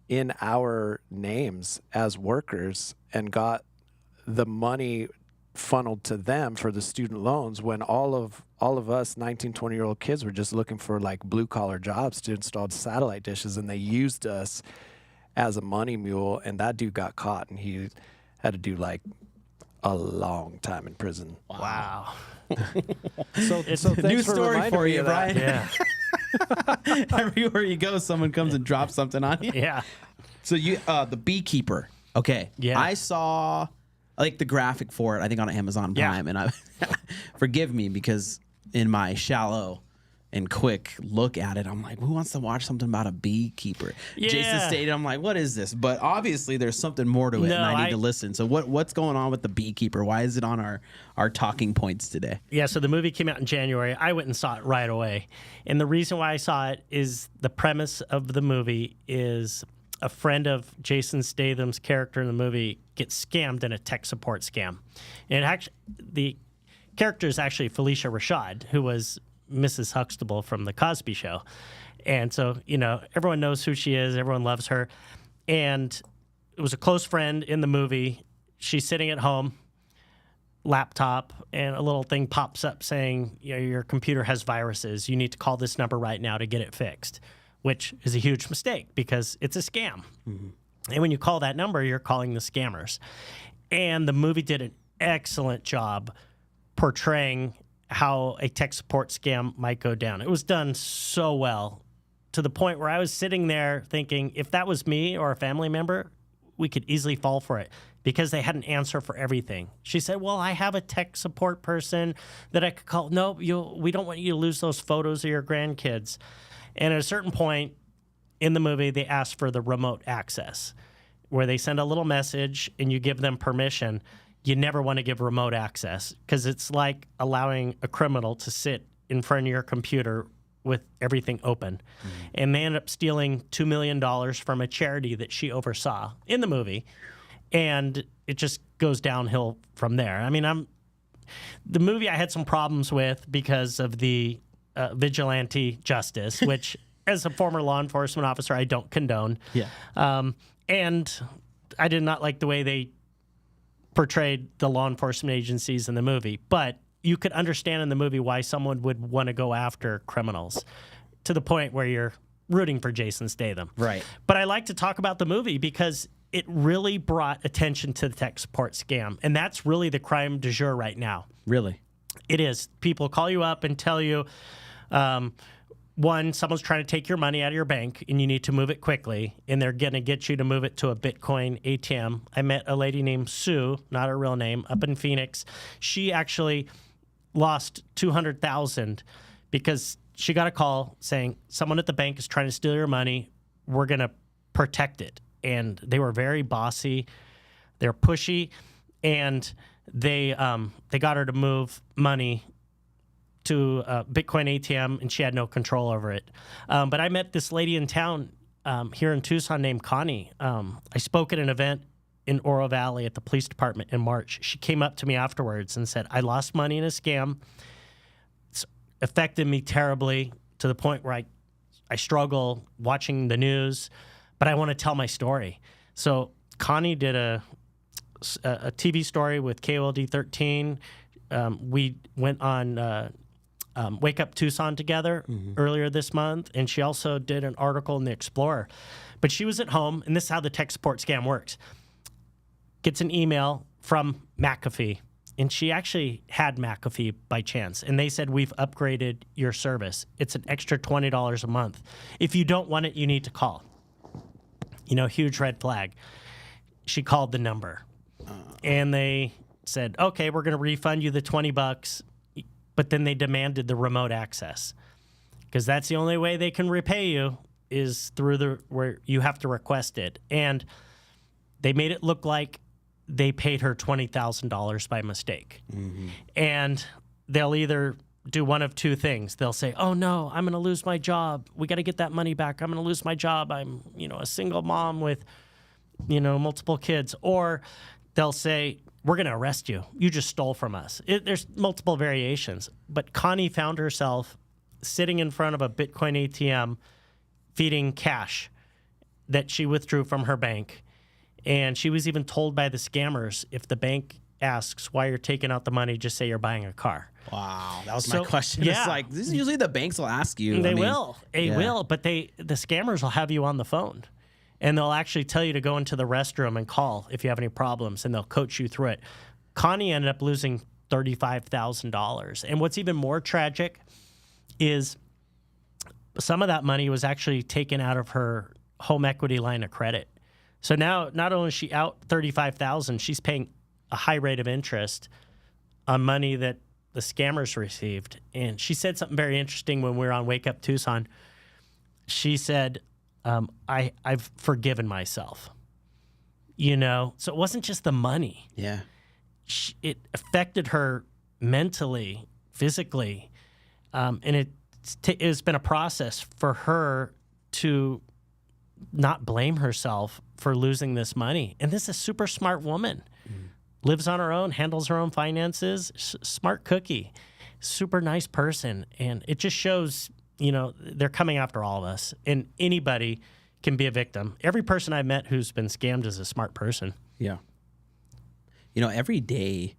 in our names as workers and got the money funneled to them for the student loans, when all of us 19, 20-year-old kids were just looking for like blue-collar jobs to install satellite dishes. And they used us as a money mule, and that dude got caught, and he had to do like a long time in prison. Wow. So It's a new story for you, Brian. Yeah. Everywhere you go, someone comes and drops something on you. Yeah. So you, the beekeeper. Okay. Yeah. I saw like the graphic for it, I think on Amazon Prime, and I forgive me, because in my shallow and quick look at it, I'm like, who wants to watch something about a beekeeper? Yeah. Jason stated, I'm like, what is this? But obviously there's something more to it, and I need to listen. So what's going on with the beekeeper? Why is it on our talking points today? Yeah, so the movie came out in January. I went and saw it right away. And the reason why I saw it is the premise of the movie is a friend of Jason Statham's character in the movie gets scammed in a tech support scam. And actually, the character is actually Felicia Rashad, who was Mrs. Huxtable from The Cosby Show. And so, you know, everyone knows who she is. Everyone loves her. And it was a close friend in the movie. She's sitting at home, laptop, and a little thing pops up saying, you know, your computer has viruses. You need to call this number right now to get it fixed, which is a huge mistake because it's a scam. Mm-hmm. And when you call that number, you're calling the scammers. And the movie did an excellent job portraying how a tech support scam might go down. It was done so well, to the point where I was sitting there thinking, if that was me or a family member, we could easily fall for it, because they had an answer for everything. She said, well, I have a tech support person that I could call. No, we don't want you to lose those photos of your grandkids. And at a certain point in the movie, they ask for the remote access, where they send a little message and you give them permission. You never want to give remote access, because it's like allowing a criminal to sit in front of your computer with everything open. Mm-hmm. And they end up stealing $2 million from a charity that she oversaw in the movie. And it just goes downhill from there. I mean, the movie I had some problems with because of the vigilante justice, which as a former law enforcement officer, I don't condone. Yeah. And I did not like the way they portrayed the law enforcement agencies in the movie, but you could understand in the movie why someone would want to go after criminals, to the point where you're rooting for Jason Statham. Right. But I like to talk about the movie because it really brought attention to the tech support scam, and that's really the crime du jour right now. Really? It is. People call you up and tell you, one, someone's trying to take your money out of your bank and you need to move it quickly, and they're going to get you to move it to a Bitcoin ATM. I met a lady named Sue, not her real name, up in Phoenix. She actually lost $200,000 because she got a call saying someone at the bank is trying to steal your money. We're going to protect it. And they were very bossy. They're pushy, and they got her to move money to a Bitcoin ATM, and she had no control over it. But I met this lady in town here in Tucson named Connie. I spoke at an event in Oro Valley at the police department in March. She came up to me afterwards and said, I lost money in a scam. It's affected me terribly, to the point where I struggle watching the news, but I want to tell my story. So Connie did a TV story with KOLD 13. We went on Wake Up Tucson together earlier this month, and she also did an article in the Explorer. But she was at home, and this is how the tech support scam works. Gets an email from McAfee, and she actually had McAfee by chance, and they said, we've upgraded your service. It's an extra $20 a month. If you don't want it, you need to call. You know, huge red flag. She called the number, and they said, okay, we're going to refund you the $20. but then they demanded the remote access because that's the only way they can repay you is through where you have to request it. And they made it look like they paid her $20,000 by mistake. Mm-hmm. And they'll either do one of two things. They'll say, oh, no, I'm going to lose my job. We got to get that money back. I'm going to lose my job. I'm, a single mom with, multiple kids. Or they'll say, we're going to arrest you. You just stole from us. There's multiple variations. But Connie found herself sitting in front of a Bitcoin ATM feeding cash that she withdrew from her bank. And she was even told by the scammers, if the bank asks why you're taking out the money, just say you're buying a car. Wow, that was my question. Yeah. It's like, this is usually the banks will ask you. They will, but the scammers will have you on the phone. And they'll actually tell you to go into the restroom and call if you have any problems, and they'll coach you through it. Connie ended up losing $35,000. And what's even more tragic is some of that money was actually taken out of her home equity line of credit. So now not only is she out $35,000, she's paying a high rate of interest on money that the scammers received. And she said something very interesting when we were on Wake Up Tucson. She said, I've forgiven myself. So it wasn't just the money. Yeah. It affected her mentally, physically. And it's been a process for her to not blame herself for losing this money. And this is a super smart woman. Lives on her own, handles her own finances, smart cookie, super nice person. And it just shows, they're coming after all of us. And anybody can be a victim. Every person I've met who's been scammed is a smart person. Yeah. Every day,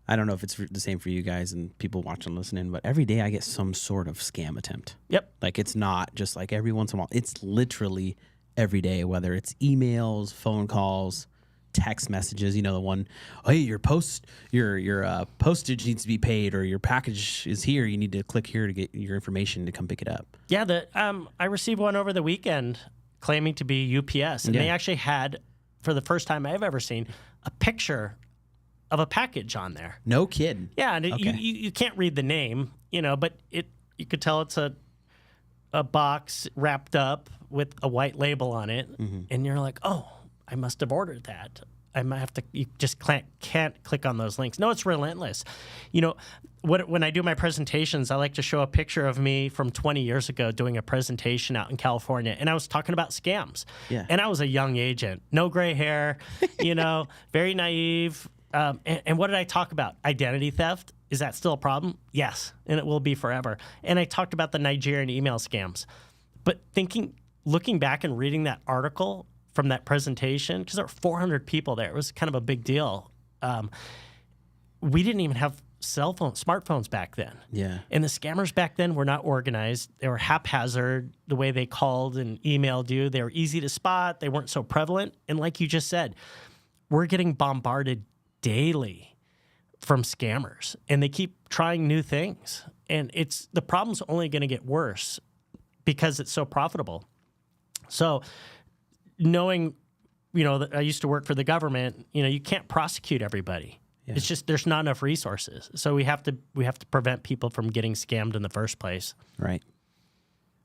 I don't know if it's the same for you guys and people watching and listening, but every day I get some sort of scam attempt. Yep. Like, it's not just like every once in a while. It's literally every day, whether it's emails, phone calls, text messages, the one, hey, your postage needs to be paid, or your package is here. You need to click here to get your information to come pick it up. Yeah, I received one over the weekend claiming to be UPS, and they actually had, for the first time I've ever seen, a picture of a package on there. No kidding. Yeah, and you can't read the name, but you could tell it's a box wrapped up with a white label on it, and you're like, oh, I must have ordered that. I might have to. You just can't click on those links. No, it's relentless. When I do my presentations, I like to show a picture of me from 20 years ago doing a presentation out in California, and I was talking about scams. Yeah. And I was a young agent, no gray hair, very naive. And what did I talk about? Identity theft. Is that still a problem? Yes, and it will be forever. And I talked about the Nigerian email scams. But looking back and reading that article from that presentation, because there were 400 people there, it was kind of a big deal. We didn't even have smartphones back then. Yeah. And the scammers back then were not organized. They were haphazard, the way they called and emailed you. They were easy to spot. They weren't so prevalent. And like you just said, we're getting bombarded daily from scammers, and they keep trying new things. And the problem's only going to get worse because it's so profitable. So knowing, that I used to work for the government, you can't prosecute everybody. Yeah. It's just there's not enough resources. So we have to prevent people from getting scammed in the first place. Right.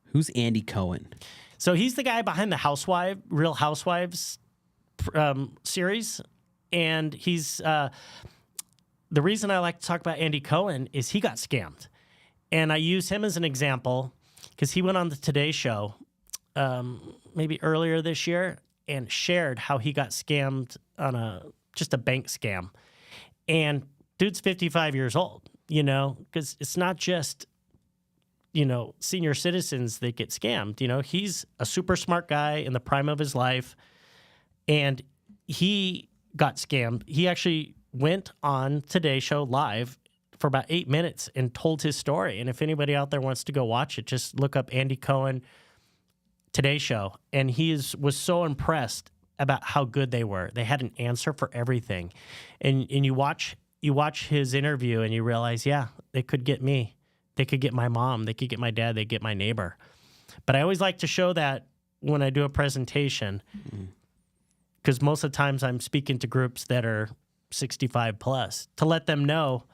Who's Andy Cohen? So he's the guy behind the Real Housewives series. And he's the reason I like to talk about Andy Cohen is he got scammed. And I use him as an example because he went on the Today Show maybe earlier this year and shared how he got scammed on just a bank scam. And dude's 55 years old, because it's not just, senior citizens that get scammed. He's a super smart guy in the prime of his life, and he got scammed. He actually went on Today Show live for about 8 minutes and told his story. And if anybody out there wants to go watch it, just look up Andy Cohen Today Show. And he was so impressed about how good they were. They had an answer for everything. And you watch his interview and you realize, yeah, they could get me. They could get my mom. They could get my dad. They could get my neighbor. But I always like to show that when I do a presentation, because most of the times I'm speaking to groups that are 65 plus, to let them know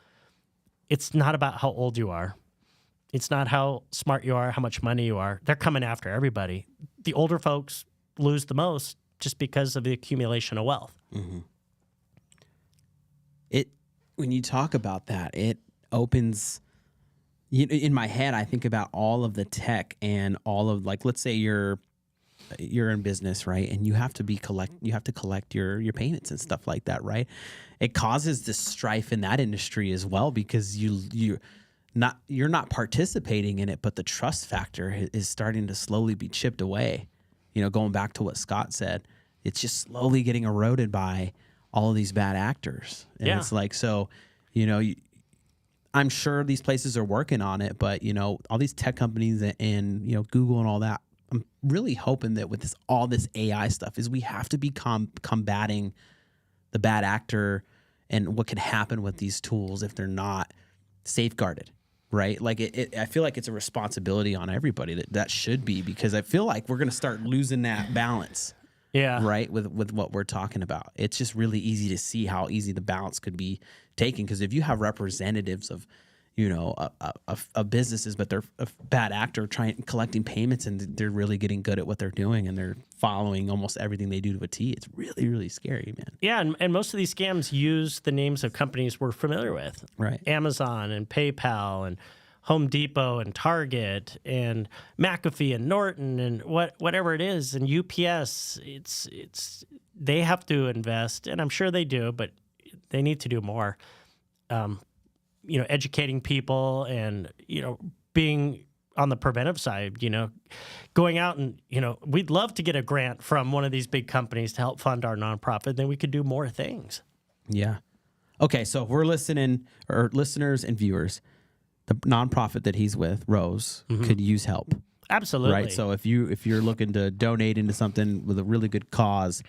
it's not about how old you are. It's not how smart you are, how much money you are. They're coming after everybody. The older folks lose the most just because of the accumulation of wealth. Mm-hmm. When you talk about that, it opens. In my head, I think about all of the tech and all of, like, let's say you're in business, right? And you have to collect your payments and stuff like that, right? It causes this strife in that industry as well, because you're not participating in it, but the trust factor is starting to slowly be chipped away. Going back to what Scott said, it's just slowly getting eroded by all of these bad actors. And it's like, so, I'm sure these places are working on it, but, all these tech companies and Google and all that, I'm really hoping that with all this AI stuff is we have to be combating the bad actor and what can happen with these tools if they're not safeguarded, right? Like I feel like it's a responsibility on everybody that should be, because I feel like we're going to start losing that balance. Yeah. Right. With what we're talking about. It's just really easy to see how easy the balance could be taken. Because if you have representatives of, of businesses, but they're a bad actor collecting payments, and they're really getting good at what they're doing, and they're following almost everything they do to a T, it's really, really scary, man. Yeah. And most of these scams use the names of companies we're familiar with. Right. Amazon and PayPal and Home Depot and Target and McAfee and Norton and whatever it is, and UPS. It's they have to invest, and I'm sure they do, but they need to do more. Educating people and being on the preventive side. Going out and we'd love to get a grant from one of these big companies to help fund our nonprofit. Then we could do more things. Yeah. Okay, so if we're listening, or listeners and viewers, the nonprofit that he's with, R.O.S.E., could use help. Absolutely. Right. So if you're looking to donate into something with a really good cause,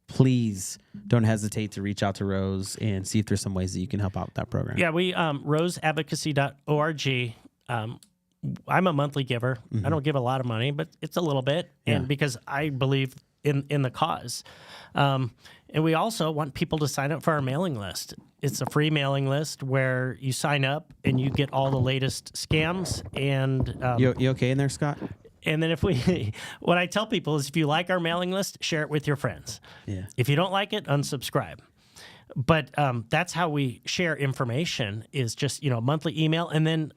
please don't hesitate to reach out to R.O.S.E. and see if there's some ways that you can help out with that program. Yeah, we roseadvocacy.org. I'm a monthly giver. I don't give a lot of money, but it's a little bit, and because I believe in the cause. And we also want people to sign up for our mailing list. It's a free mailing list where you sign up and you get all the latest scams. And you okay in there, Scott? And then what I tell people is, if you like our mailing list, share it with your friends. Yeah. If you don't like it, unsubscribe. But that's how we share information, is just, monthly email. And then,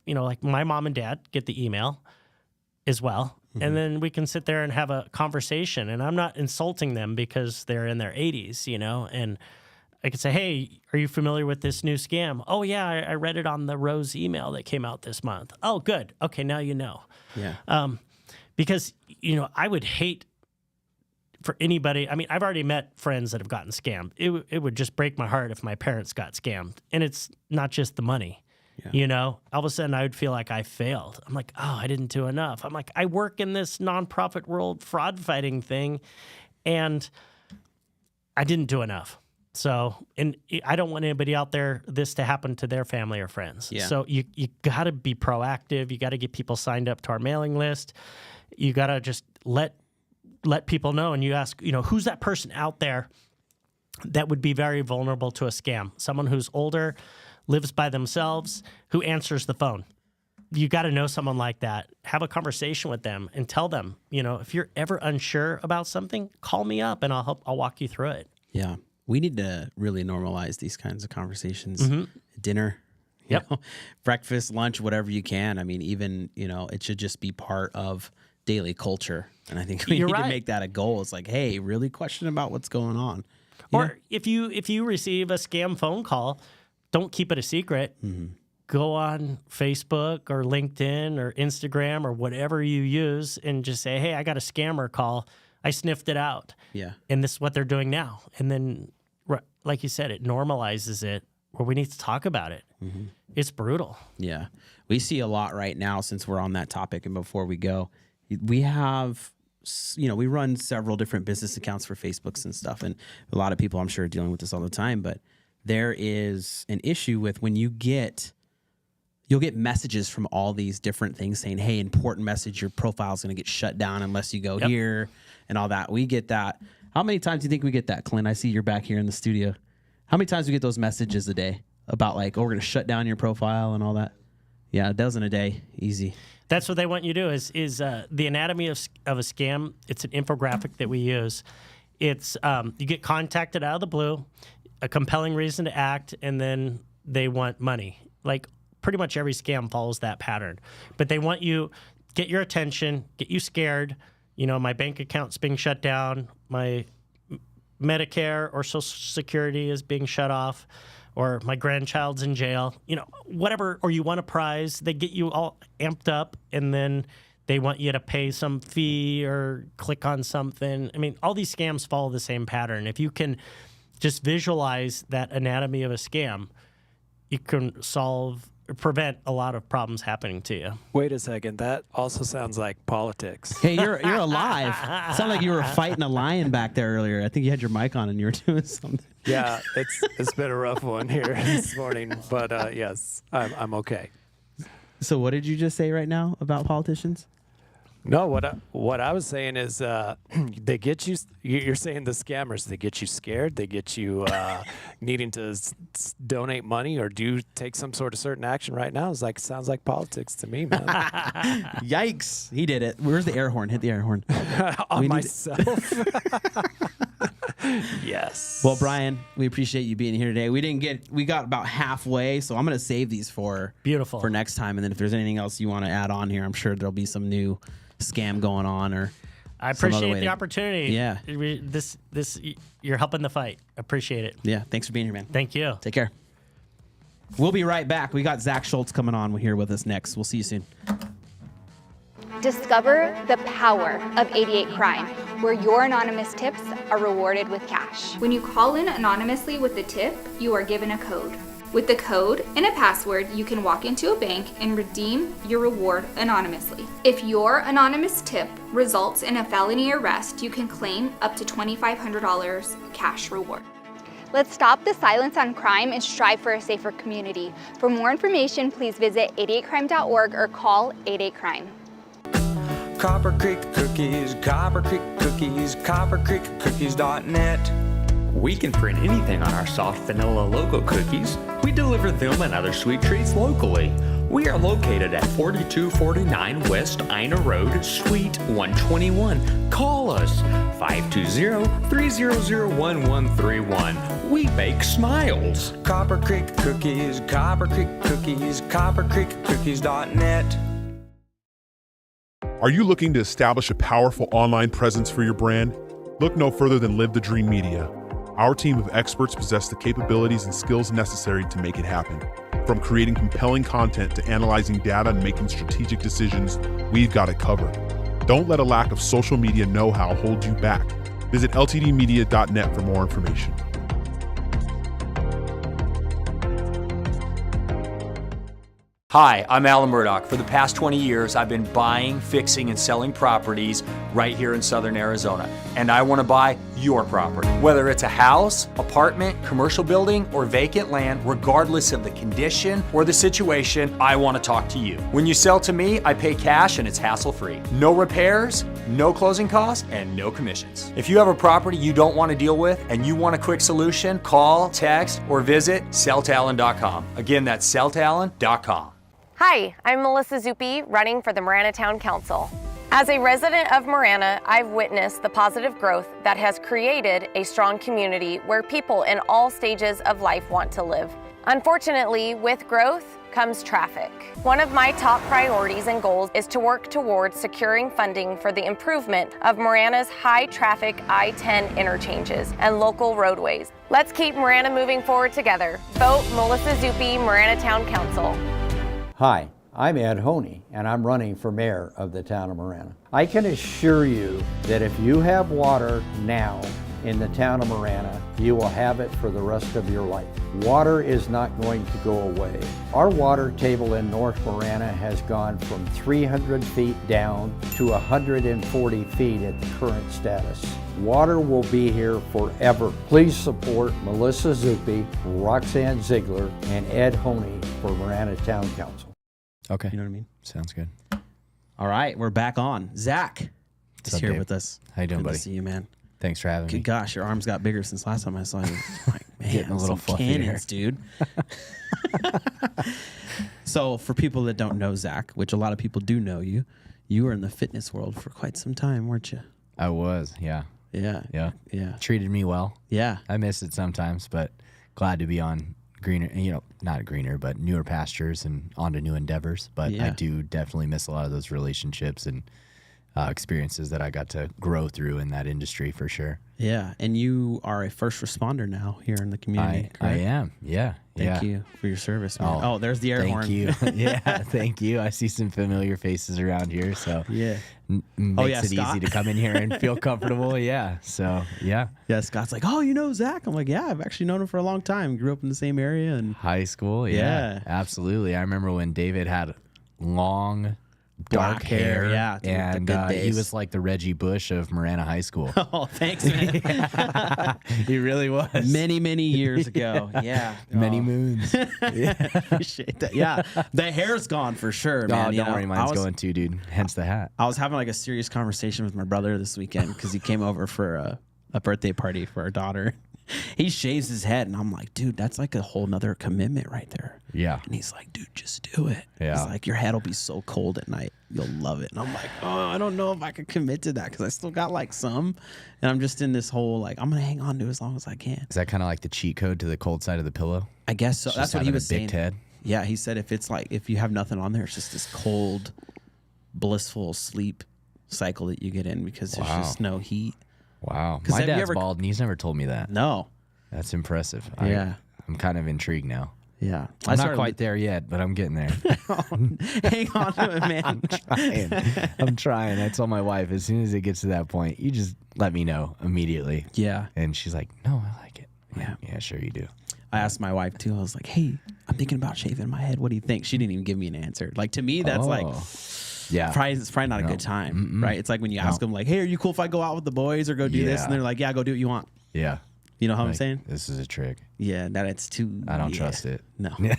like my mom and dad get the email as well. And then we can sit there and have a conversation. And I'm not insulting them because they're in their 80s, and I could say, hey, are you familiar with this new scam? Oh, yeah, I read it on the R.O.S.E. email that came out this month. Oh, good. Okay, now you know. Yeah. Because, I would hate for anybody. I mean, I've already met friends that have gotten scammed. It would just break my heart if my parents got scammed. And it's not just the money. Yeah. All of a sudden I would feel like I failed. I'm like, oh, I didn't do enough. I'm like, I work in this nonprofit world fraud fighting thing, and I didn't do enough. So, and I don't want anybody out there this to happen to their family or friends. Yeah. So you got to be proactive. You got to get people signed up to our mailing list. You got to just let people know. And you ask, who's that person out there that would be very vulnerable to a scam? Someone who's older, lives by themselves, who answers the phone. You got to know someone like that. Have a conversation with them and tell them, if you're ever unsure about something, call me up and I'll walk you through it. Yeah. We need to really normalize these kinds of conversations. Dinner, breakfast, lunch, whatever you can. I mean, even, it should just be part of daily culture. And I think we need to make that a goal. It's like, hey, really question about what's going on. Or if you receive a scam phone call, don't keep it a secret. Go on Facebook or LinkedIn or Instagram or whatever you use and just say, hey, I got a scammer call. I sniffed it out. Yeah. And this is what they're doing now. And then, like you said, it normalizes it where we need to talk about it. It's brutal. Yeah. We see a lot right now, since we're on that topic. And before we go, we have, we run several different business accounts for Facebooks and stuff. And a lot of people, I'm sure, are dealing with this all the time. But there is an issue with when you'll get messages from all these different things saying, hey, important message, your profile is going to get shut down unless you go here and all that. We get that. How many times do you think we get that, Clint? I see you're back here in the studio. How many times do we get those messages a day? about like, oh, we're going to shut down your profile and all that. Yeah, a dozen a day, easy. That's what they want you to do is the anatomy of a scam. It's an infographic that we use. It's you get contacted out of the blue, a compelling reason to act, and then they want money. Like pretty much every scam follows that pattern. But they want you, get your attention, get you scared. You know, my bank account's being shut down, my Medicare or Social Security is being shut off, or my grandchild's in jail, you know, whatever, or you want a prize, they get you all amped up, and then they want you to pay some fee or click on something. I mean, all these scams follow the same pattern. If you can just visualize that anatomy of a scam, you can prevent a lot of problems happening to you. Wait a second. That also sounds like politics. Hey, you're alive. It sounded like you were fighting a lion back there earlier. I think you had your mic on and you were doing something. Yeah, it's been a rough one here this morning, but yes, I'm okay. So what did you just say right now about politicians? No, what I was saying is they get you. You're saying the scammers. They get you scared. They get you needing to donate money or do take some sort of certain action. Right now, sounds like politics to me, man. Yikes! He did it. Where's the air horn? Hit the air horn. On myself. Yes. Well, Brian, we appreciate you being here today. We got about halfway, so I'm gonna save these for next time. And then if there's anything else you want to add on here, I'm sure there'll be some new scam going on, or I appreciate the opportunity. Yeah, this you're helping the fight. Appreciate it. Yeah, thanks for being here, man. Thank you. Take care. We'll be right back. We got Zach Schultz coming on here with us next. We'll see you soon. Discover the power of 88 Crime, where your anonymous tips are rewarded with cash. When you call in anonymously with the tip, you are given a code. With the code and a password, you can walk into a bank and redeem your reward anonymously. If your anonymous tip results in a felony arrest, you can claim up to $2,500 cash reward. Let's stop the silence on crime and strive for a safer community. For more information, please visit 88crime.org or call 88crime. Copper Creek Cookies, Copper Creek Cookies, coppercreekcookies.net. We can print anything on our soft vanilla logo cookies. We deliver them and other sweet treats locally. We are located at 4249 West Ina Road, Suite 121. Call us 520-300-1131. We bake smiles. Copper Creek Cookies, Copper Creek Cookies, coppercreekcookies.net. Are you looking to establish a powerful online presence for your brand? Look no further than Live the Dream Media. Our team of experts possess the capabilities and skills necessary to make it happen. From creating compelling content to analyzing data and making strategic decisions, we've got it covered. Don't let a lack of social media know-how hold you back. Visit ltdmedia.net for more information. Hi, I'm Alan Murdoch. For the past 20 years, I've been buying, fixing, and selling properties right here in Southern Arizona. And I want to buy your property. Whether it's a house, apartment, commercial building, or vacant land, regardless of the condition or the situation, I want to talk to you. When you sell to me, I pay cash and it's hassle-free. No repairs, no closing costs, and no commissions. If you have a property you don't want to deal with and you want a quick solution, call, text, or visit selltalon.com. Again, that's selltalon.com. Hi, I'm Melissa Zuppi, running for the Marana Town Council. As a resident of Marana, I've witnessed the positive growth that has created a strong community where people in all stages of life want to live. Unfortunately, with growth comes traffic. One of my top priorities and goals is to work towards securing funding for the improvement of Marana's high-traffic I-10 interchanges and local roadways. Let's keep Marana moving forward together. Vote Melissa Zuppi, Marana Town Council. Hi, I'm Ed Honey, and I'm running for mayor of the town of Marana. I can assure you that if you have water now in the town of Marana, you will have it for the rest of your life. Water is not going to go away. Our water table in North Marana has gone from 300 feet down to 140 feet at the current status. Water will be here forever. Please support Melissa Zuppi, Roxanne Ziegler, and Ed Honey for Marana Town Council. Okay. You know what I mean? Sounds good. All right, we're back on. Zach is here with us. How you doing, Good buddy? to see you, man. Thanks for having me. Gosh, your arms got bigger since last time I saw you. Like, getting a little some fluffy there. cannons, dude. So for people that don't know Zach, which a lot of people do know you were in the fitness world for quite some time, weren't you? I was, yeah. Yeah. Treated me well. Yeah. I miss it sometimes, but glad to be on greener, not greener, but newer pastures and on to new endeavors. But I do definitely miss a lot of those relationships and experiences that I got to grow through in that industry for sure. Yeah. And you are a first responder now here in the community. I am. Yeah. Thank you for your service, man. Oh, there's the air horn. Thank you. Yeah, thank you. I see some familiar faces around here, so yeah, makes it Scott. easy to come in here and feel comfortable. Yeah, so yeah. Yeah, Scott's like, oh, you know Zach? I'm like, yeah, I've actually known him for a long time. Grew up in the same area and high school. Yeah. Absolutely. I remember when David had long dark Black hair, yeah, dude, and the good he days. was like the Reggie Bush of Marana High School. oh, thanks, man. He really was. many years ago. Yeah, Many moons. appreciate that. Yeah, the hair's gone for sure, man. Oh, You don't know, worry, mine's going too, dude. Hence the hat. I was having like a serious conversation with my brother this weekend because he came over for a birthday party for our daughter. He shaves his head, and I'm like, dude, that's like a whole nother commitment right there. Yeah. And he's like, dude, just do it. Yeah. He's like, your head will be so cold at night. You'll love it. And I'm like, oh, I don't know if I could commit to that because I still got like some. And I'm just in this whole, like, I'm going to hang on to it as long as I can. Is that kind of like the cheat code to the cold side of the pillow? I guess so. Just That's what he having was a big saying. head? Yeah, he said if you have nothing on there, it's just this cold, blissful sleep cycle that you get in because there's just no heat. Wow. 'Cause My have you dad's ever- bald, and he's never told me that. No. That's impressive. Yeah. I'm kind of intrigued now. Yeah. I'm not quite there yet, but I'm getting there. Hang on to it, man. I'm trying. I told my wife, as soon as it gets to that point, you just let me know immediately. Yeah. And she's like, no, I like it. Yeah, sure you do. I asked my wife too. I was like, hey, I'm thinking about shaving my head. What do you think? She didn't even give me an answer. Like, to me, that's like, yeah, it's probably not a good time, right? It's like when you ask them, like, hey, are you cool if I go out with the boys or go do this? And they're like, yeah, go do what you want. Yeah. You know how I'm Like, saying? This is a trick. Yeah, that it's too. I don't trust it. No. Yeah.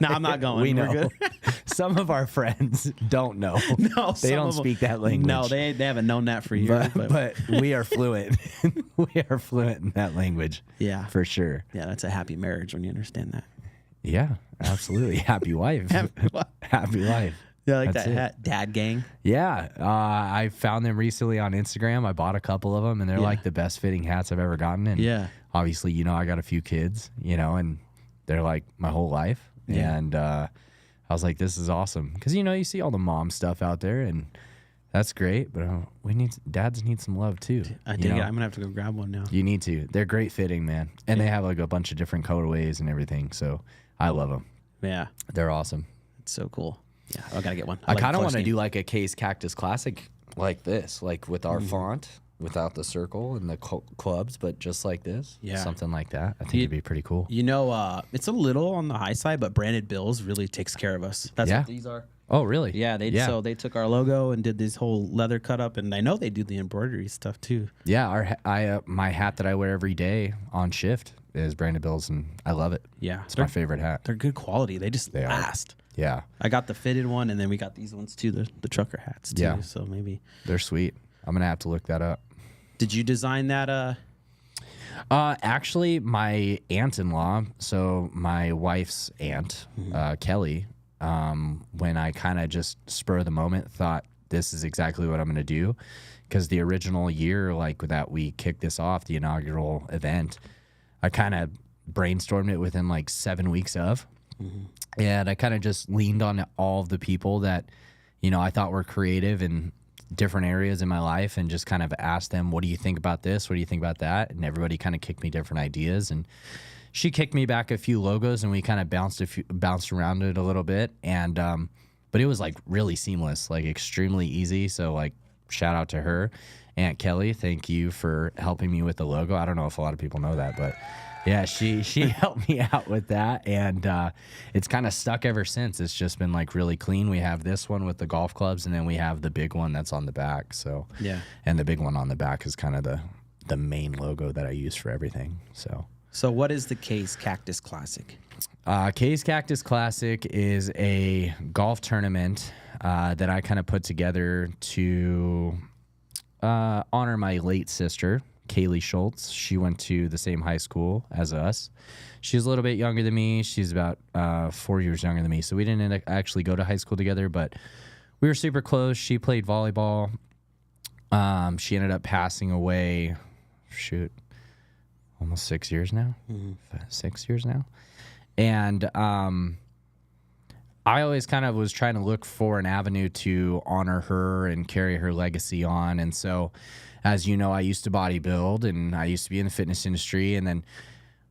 No, I'm not going. We We're know. good. Some of our friends don't know. No, they some don't of them- speak that language. No, they haven't known that for years. But we are fluent. We are fluent in that language. Yeah. For sure. Yeah, that's a happy marriage when you understand that. Yeah, absolutely. Happy wife. Happy life. Yeah, like That's that dad gang. Yeah, I found them recently on Instagram. I bought a couple of them, and they're like the best fitting hats I've ever gotten. And obviously, I got a few kids, and they're like my whole life. Yeah. And I was like, this is awesome. Because, you see all the mom stuff out there, and that's great. But dads need some love, too. I dig it. I'm going to have to go grab one now. You need to. They're great fitting, man. And they have like a bunch of different colorways and everything. So I love them. Yeah. They're awesome. It's so cool. Yeah, I got to get one. I kind of want to do like a Case Cactus Classic like this, like with our font, without the circle and the clubs, but just like this. Yeah. Something like that. I think it'd be pretty cool. It's a little on the high side, but Branded Bills really takes care of us. That's what these are. Oh, really? Yeah, so they took our logo and did this whole leather cut up, and I know they do the embroidery stuff too. Yeah, my hat that I wear every day on shift is Branded Bills, and I love it. Yeah, it's my favorite hat. They're good quality. They last. Yeah, I got the fitted one, and then we got these ones too, the trucker hats too. Yeah. So maybe they're sweet. I'm gonna have to look that up. Did you design that? Actually, my aunt-in-law, so my wife's aunt, Kelly, when I kind of just spur of the moment thought this is exactly what I'm going to do, because the original year, like that we kicked this off, the inaugural event, I kind of brainstormed it within like 7 weeks of, and I kind of just leaned on all of the people that, I thought were creative in different areas in my life, and just kind of asked them, what do you think about this? What do you think about that? And everybody kind of kicked me different ideas, and she kicked me back a few logos, and we kind of bounced around it a little bit. And, but it was like really seamless, like extremely easy. So like shout out to her, Aunt Kelly. Thank you for helping me with the logo. I don't know if a lot of people know that, but yeah, she helped me out with that. And, it's kind of stuck ever since. It's just been like really clean. We have this one with the golf clubs, and then we have the big one that's on the back. So, yeah. And the big one on the back is kind of the main logo that I use for everything. So what is the Case Cactus Classic? Case Cactus Classic is a golf tournament that I kind of put together to honor my late sister, Kaylee Schultz. She went to the same high school as us. She's a little bit younger than me. She's about 4 years younger than me. So we didn't actually go to high school together, but we were super close. She played volleyball. She ended up passing away, almost 6 years now. 6 years now. And I always kind of was trying to look for an avenue to honor her and carry her legacy on. And so, as you know, I used to bodybuild and I used to be in the fitness industry. And then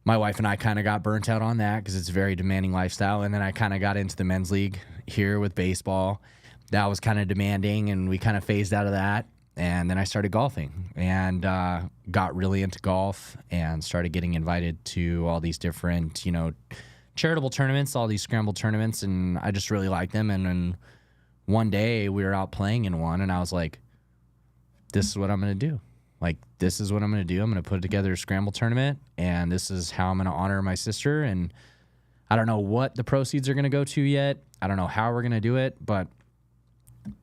my wife and I kind of got burnt out on that because it's a very demanding lifestyle. And then I kind of got into the men's league here with baseball. That was kind of demanding, and we kind of phased out of that. And then I started golfing and got really into golf and started getting invited to all these different, charitable tournaments, all these scramble tournaments, and I just really liked them. And then one day we were out playing in one, and I was like, this is what I'm going to do. Like, this is what I'm going to do. I'm going to put together a scramble tournament, and this is how I'm going to honor my sister. And I don't know what the proceeds are going to go to yet. I don't know how we're going to do it, but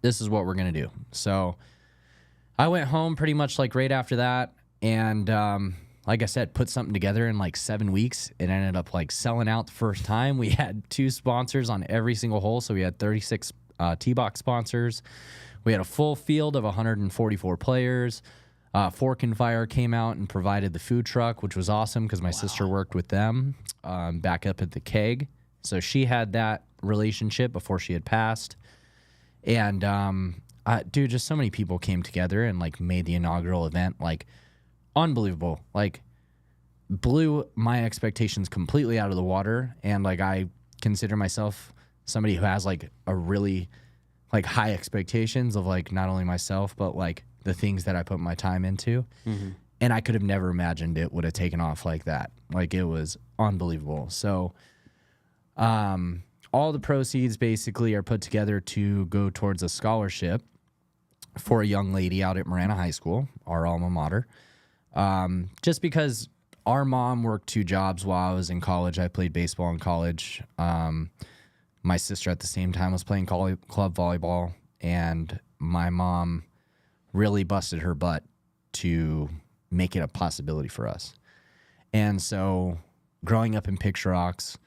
this is what we're going to do. So I went home pretty much like right after that, and like I said, put something together in like 7 weeks. It ended up like selling out the first time. We had 2 sponsors on every single hole, so we had 36 tee-box sponsors. We had a full field of 144 players. Fork and Fire came out and provided the food truck, which was awesome because my sister worked with them back up at the keg. So she had that relationship before she had passed. And dude, just so many people came together and like made the inaugural event like unbelievable. Like, blew my expectations completely out of the water. And like, I consider myself somebody who has like a really like high expectations of like not only myself but like the things that I put my time into. And I could have never imagined it would have taken off like that. Like, it was unbelievable. So all the proceeds basically are put together to go towards a scholarship for a young lady out at Marana High School, our alma mater. Just because our mom worked 2 jobs while I was in college. I played baseball in college. My sister at the same time was playing club volleyball, and my mom really busted her butt to make it a possibility for us. And so growing up in Picture Rocks,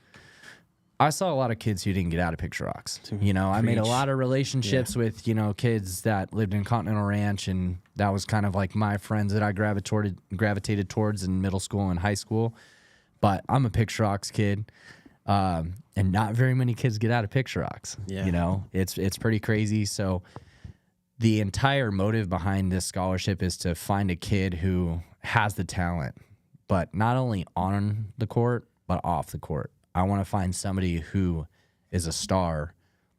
I saw a lot of kids who didn't get out of Picture Rocks. I made a lot of relationships with, kids that lived in Continental Ranch, and that was kind of like my friends that I gravitated towards in middle school and high school. But I'm a Picture Rocks kid, and not very many kids get out of Picture Rocks. It's pretty crazy. So the entire motive behind this scholarship is to find a kid who has the talent, but not only on the court, but off the court. I want to find somebody who is a star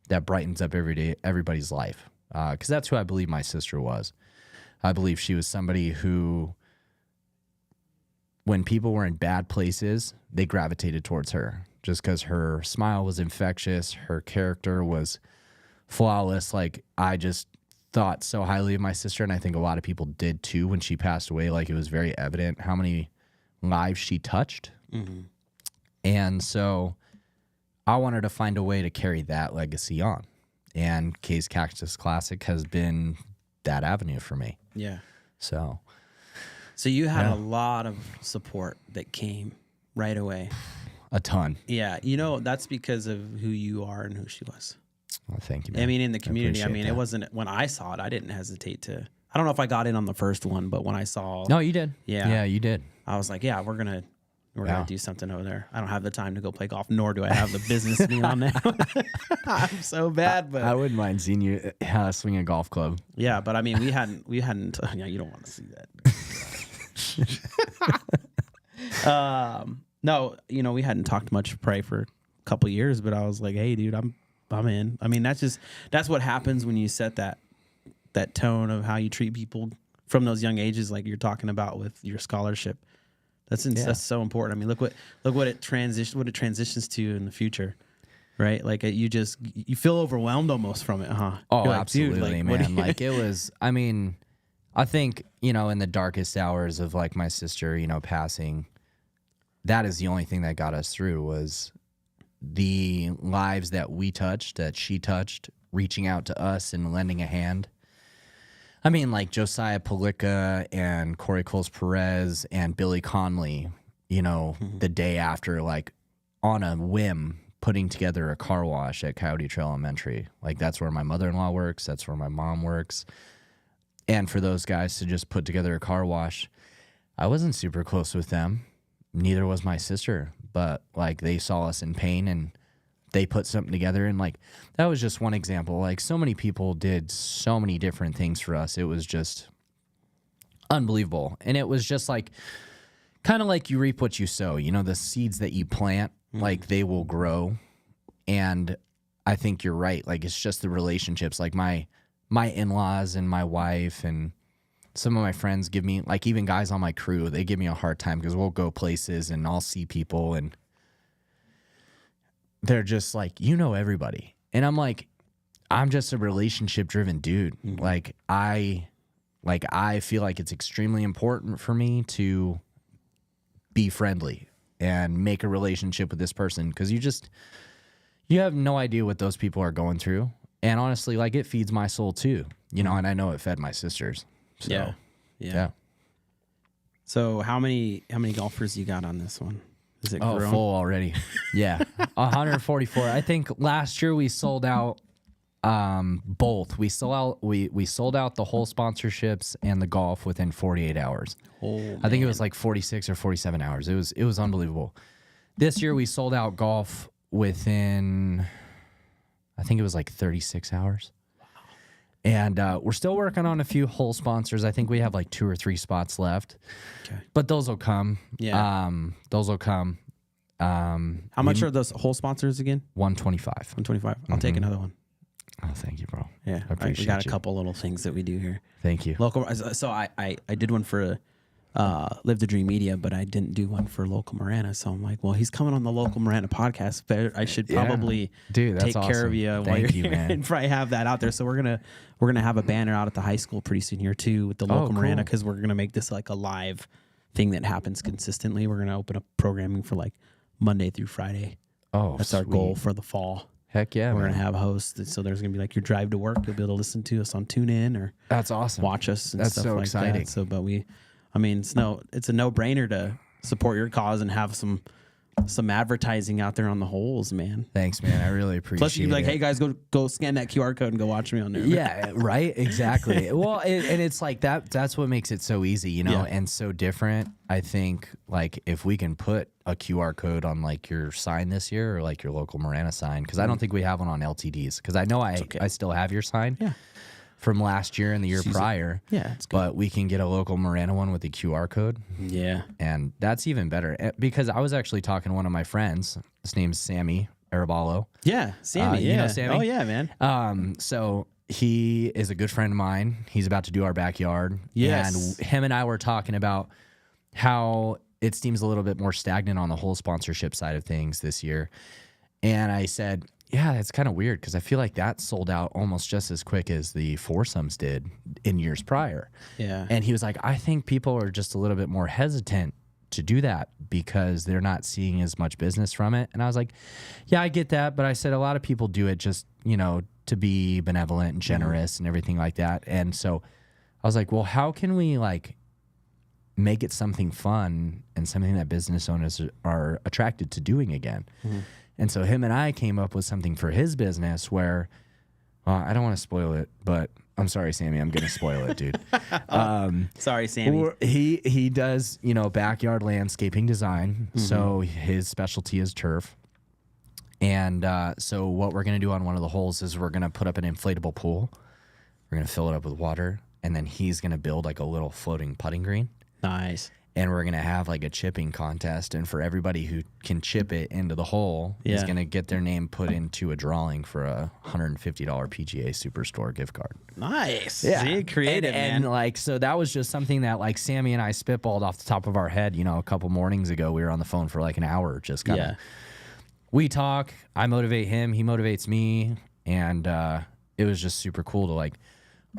that brightens up everybody's life, because that's who I believe my sister was. I believe she was somebody who, when people were in bad places, they gravitated towards her just because her smile was infectious, her character was flawless. Like, I just thought so highly of my sister, and I think a lot of people did too when she passed away. Like, it was very evident how many lives she touched. And so I wanted to find a way to carry that legacy on. And Kay's Cactus Classic has been that avenue for me. Yeah. So you had a lot of support that came right away. A ton. Yeah. That's because of who you are and who she was. Well, thank you, man. I mean, in the community, that. It wasn't, when I saw it, I didn't hesitate to, I don't know if I got in on the first one, but when I saw. No, you did. Yeah, you did. I was like, yeah, we're going to do something over there. I don't have the time to go play golf, nor do I have the business to be on now. I'm so bad, but I wouldn't mind seeing you swing a golf club. Yeah, but I mean, we hadn't. Yeah, you don't want to see that. No, we hadn't talked much pray for a couple years, but I was like, hey, dude, I'm in. I mean, that's what happens when you set that tone of how you treat people from those young ages, like you're talking about with your scholarship. That's so important. I mean, look what it transitions to in the future, right? Like, you feel overwhelmed almost from it, huh? Oh, like, absolutely, man. Like, it was. I mean, I think in the darkest hours of like my sister, passing, that is the only thing that got us through was the lives that we touched, that she touched, reaching out to us and lending a hand. I mean, like Josiah Palika and Corey Coles Perez and Billy Conley, you know, the day after, like on a whim, putting together a car wash at Coyote Trail Elementary. Like that's where my mother-in-law works. That's where my mom works. And for those guys to just put together a car wash, I wasn't super close with them. Neither was my sister. But like they saw us in pain and they put something together. And like that was just one example. Like so many people did so many different things for us. It was just unbelievable. And it was just like kind of like you reap what you sow. You know, the seeds that you plant, like they will grow. And I think you're right. Like it's just the relationships. Like my in-laws and my wife and some of my friends give me, like even guys on my crew, they give me a hard time because we'll go places and I'll see people and they're just like, you know everybody. And I'm like, I'm just a relationship driven dude. Like I feel like it's extremely important for me to be friendly and make a relationship with this person because you have no idea what those people are going through. And honestly, like it feeds my soul too, you know, and I know it fed my sisters. So, yeah. So how many golfers you got on this one? Is it grown? Full already. Yeah. 144. I think last year we sold out both. We sold out the whole sponsorships and the golf within 48 hours. I think it was like 46 or 47 hours. It was unbelievable. This year we sold out golf within I think it was like 36 hours. And we're still working on a few hole sponsors. I think we have like 2 or 3 spots left. Okay. But those will come. Yeah. Those will come. How much are those hole sponsors again? 125. 125. I'll take another one. Oh, thank you, bro. Yeah. I appreciate we got you. a couple little things that we do here. Thank you. Local. So I did one for Live the Dream Media, but I didn't do one for Local Marana. So I'm like, well, he's coming on the Local Marana podcast. But I should probably Dude, that's take care of awesome. you while Thank you're you, here man. and probably have that out there. So we're gonna have a banner out at the high school pretty soon here too with the Local Marana because we're gonna make this like a live thing that happens consistently. We're gonna open up programming for like Monday through Friday. Oh, that's our goal for the fall. Heck yeah, we're man. gonna have hosts, so there's gonna be like your drive to work. You'll be able to listen to us on TuneIn or that's awesome. Watch us. And that's stuff so like exciting. That. So, but it's a no brainer to support your cause and have some advertising out there on the holes, man. Thanks, man. I really appreciate it. Plus, you'd be like, hey guys, go scan that QR code and go watch me on there. Yeah, right. Exactly. Well, and it's like that's what makes it so easy, you know, and so different. I think like if we can put a QR code on like your sign this year or like your Local Marana sign, because I don't think we have one on LTDs, because I know I still have your sign. Yeah. From last year and the year prior. Yeah, it's good. But we can get a Local Marana one with the QR code. Yeah. And that's even better because I was actually talking to one of my friends. His name's Sammy Araballo. Yeah, Sammy. You know Sammy? Oh, yeah, man. So he is a good friend of mine. He's about to do our backyard. Yes. And him and I were talking about how it seems a little bit more stagnant on the whole sponsorship side of things this year. And I said, yeah, it's kind of weird because I feel like that sold out almost just as quick as the foursomes did in years prior. Yeah. And he was like, I think people are just a little bit more hesitant to do that because they're not seeing as much business from it. And I was like, yeah, I get that. But I said a lot of people do it just, you know, to be benevolent and generous and everything like that. And so I was like, well, how can we like make it something fun and something that business owners are attracted to doing again? And so him and I came up with something for his business where, I don't want to spoil it, but I'm sorry, Sammy, I'm going to spoil it, dude. Sorry, Sammy. He does, you know, backyard landscaping design. So his specialty is turf. And so what we're going to do on one of the holes is we're going to put up an inflatable pool. We're going to fill it up with water. And then he's going to build like a little floating putting green. Nice. And we're going to have like a chipping contest. And for everybody who can chip it into the hole is going to get their name put into a drawing for a $150 PGA Superstore gift card. Nice. Yeah. See, creative, man. And like, so that was just something that like Sammy and I spitballed off the top of our head, you know, a couple mornings ago. We were on the phone for like an hour, just kind of, we talk, I motivate him, he motivates me. And it was just super cool to like,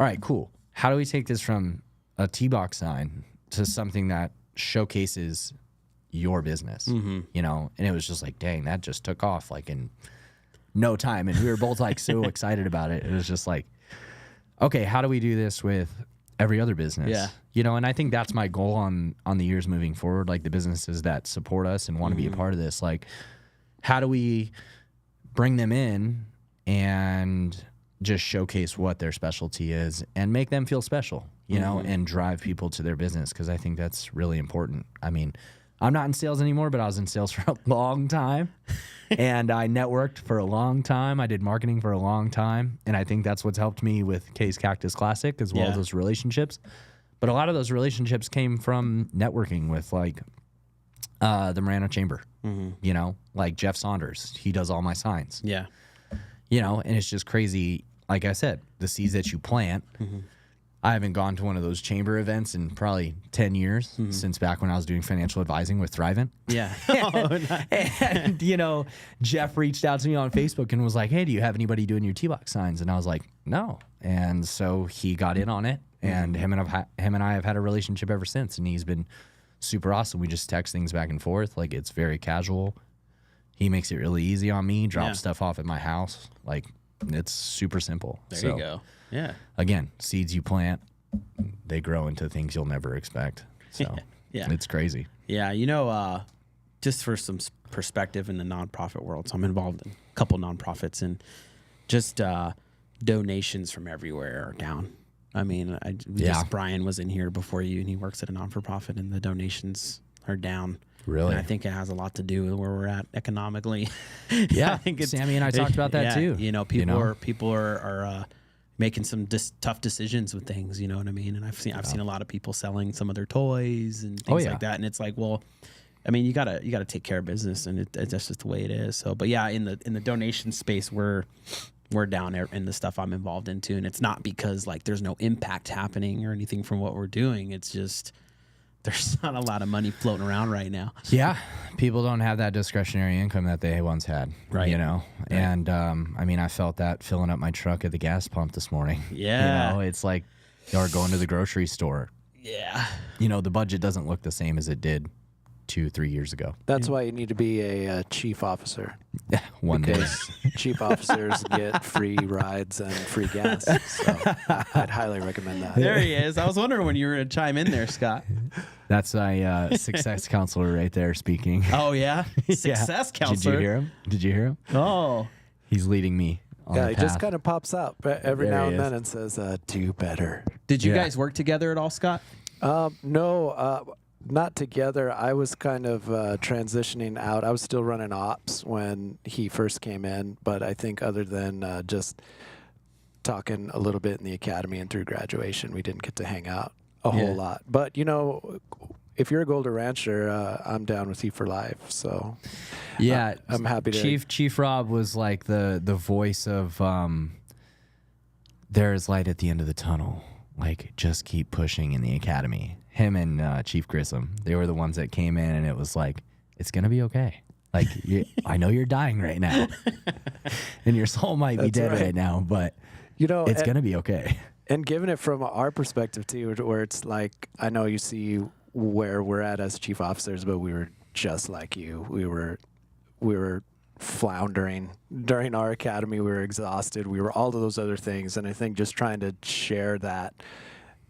all right, cool. How do we take this from a T-box sign to something that showcases your business, you know? And it was just like, dang, that just took off like in no time. And we were both like so excited about it. It was just like, okay, how do we do this with every other business. Yeah. You know, and I think that's my goal on the years moving forward, like the businesses that support us and want to be a part of this. Like, how do we bring them in and just showcase what their specialty is and make them feel special, you know, and drive people to their business? Because I think that's really important. I mean, I'm not in sales anymore, but I was in sales for a long time. And I networked for a long time. I did marketing for a long time. And I think that's what's helped me with K's Cactus Classic, as well as those relationships. But a lot of those relationships came from networking with, like, the Marana Chamber. You know, like Jeff Saunders. He does all my signs. Yeah. You know, and it's just crazy. Like I said, the seeds that you plant. I haven't gone to one of those chamber events in probably 10 years, since back when I was doing financial advising with Thrivent. Yeah. And, you know, Jeff reached out to me on Facebook and was like, hey, do you have anybody doing your T-Box signs? And I was like, no. And so he got in on it, and him and I have had a relationship ever since, and he's been super awesome. We just text things back and forth. Like, it's very casual. He makes it really easy on me, drops stuff off at my house. Like, it's super simple. There you go. Yeah. Again, seeds you plant, they grow into things you'll never expect. So Yeah. it's crazy. Yeah. You know, just for some perspective in the nonprofit world, so I'm involved in a couple nonprofits, and just donations from everywhere are down. I mean, Brian was in here before you, and he works at a non-for-profit, and the donations are down. Really? And I think it has a lot to do with where we're at economically. Yeah, I think Sammy and I talked about that too. You know, people are making some tough decisions with things. You know what I mean? And I've seen a lot of people selling some of their toys and things like that. And it's like, well, I mean, you gotta take care of business, and that's just the way it is. So, but yeah, in the donation space, we're down in the stuff I'm involved in too, and it's not because like there's no impact happening or anything from what we're doing. It's just there's not a lot of money floating around right now. Yeah, people don't have that discretionary income that they once had, right? You know, right. And I mean, I felt that filling up my truck at the gas pump this morning. Yeah, you know, it's like, or going to the grocery store. Yeah, you know, the budget doesn't look the same as it did 2-3 years ago. That's why you need to be a chief officer. One day. Chief officers get free rides and free gas. So I'd highly recommend that. There he is. I was wondering when you were going to chime in there, Scott. That's my success counselor right there speaking. Oh, yeah? Success counselor. Did you hear him? Did you hear him? Oh. He's leading me on the he path. just kind of pops up every now and then and says, do better. Did you guys work together at all, Scott? No, not together. I was kind of transitioning out. I was still running ops when he first came in, but I think other than just talking a little bit in the academy and through graduation, we didn't get to hang out a whole lot. But, you know, if you're a Golden Rancher, I'm down with you for life. So yeah, I'm happy to. Chief Rob was like the voice of there is light at the end of the tunnel. Like, just keep pushing in the academy. Him and Chief Grissom, they were the ones that came in, and it was like, it's going to be okay. Like, I know you're dying right now, and your soul might be dead right now, but you know, it's going to be okay. And given it from our perspective, too, where it's like, I know you see where we're at as chief officers, but we were just like you. We were floundering during our academy. We were exhausted. We were all of those other things. And I think just trying to share that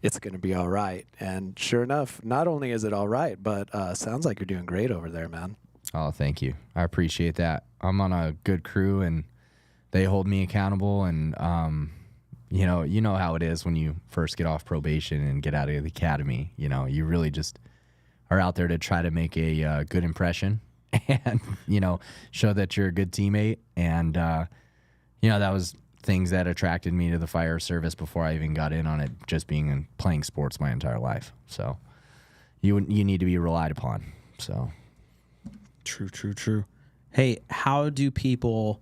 it's going to be all right. And sure enough, not only is it all right, but sounds like you're doing great over there, man. Oh, thank you. I appreciate that. I'm on a good crew, and they hold me accountable. And, you know how it is when you first get off probation and get out of the academy. You know, you really just are out there to try to make a good impression and, you know, show that you're a good teammate. And, you know, that was things that attracted me to the fire service before I even got in on it, just being and playing sports my entire life. So you need to be relied upon. So True. Hey, how do people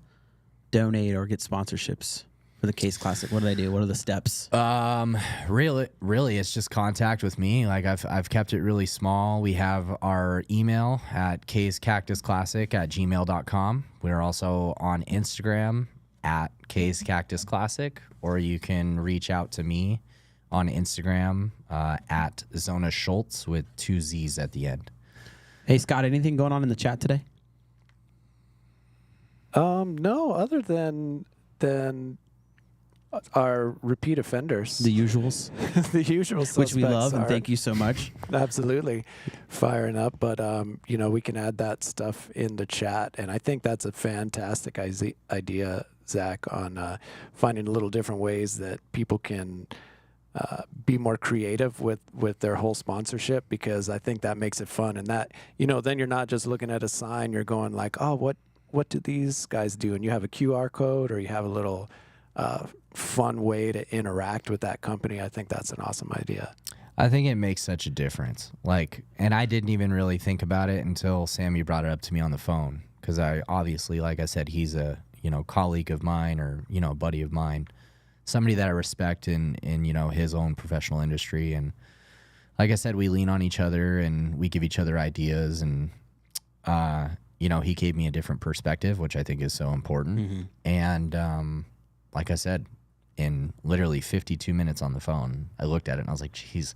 donate or get sponsorships for the Case Classic? What do they do? What are the steps? Really, it's just contact with me. Like, I've kept it really small. We have our email at casecactusclassic@gmail.com. We're also on Instagram at Case Cactus Classic, or you can reach out to me on Instagram at Zona Schultz with 2 Z's at the end. Hey, Scott, anything going on in the chat today? No, other than our repeat offenders, The usuals, the usual which we suspects love, and are thank you so much. absolutely firing up. But you know, we can add that stuff in the chat, and I think that's a fantastic idea, Zach, on finding little different ways that people can be more creative with their whole sponsorship, because I think that makes it fun. And that, you know, then you're not just looking at a sign, you're going like, oh, what do these guys do? And you have a QR code, or you have a little fun way to interact with that company. I think that's an awesome idea. I think it makes such a difference. Like, and I didn't even really think about it until Sammy brought it up to me on the phone, because I obviously, like I said, he's a, you know, colleague of mine, or, you know, a buddy of mine, somebody that I respect in, you know, his own professional industry. And like I said, we lean on each other and we give each other ideas, and you know, he gave me a different perspective, which I think is so important. Mm-hmm. And like I said, in literally 52 minutes on the phone, I looked at it and I was like, geez,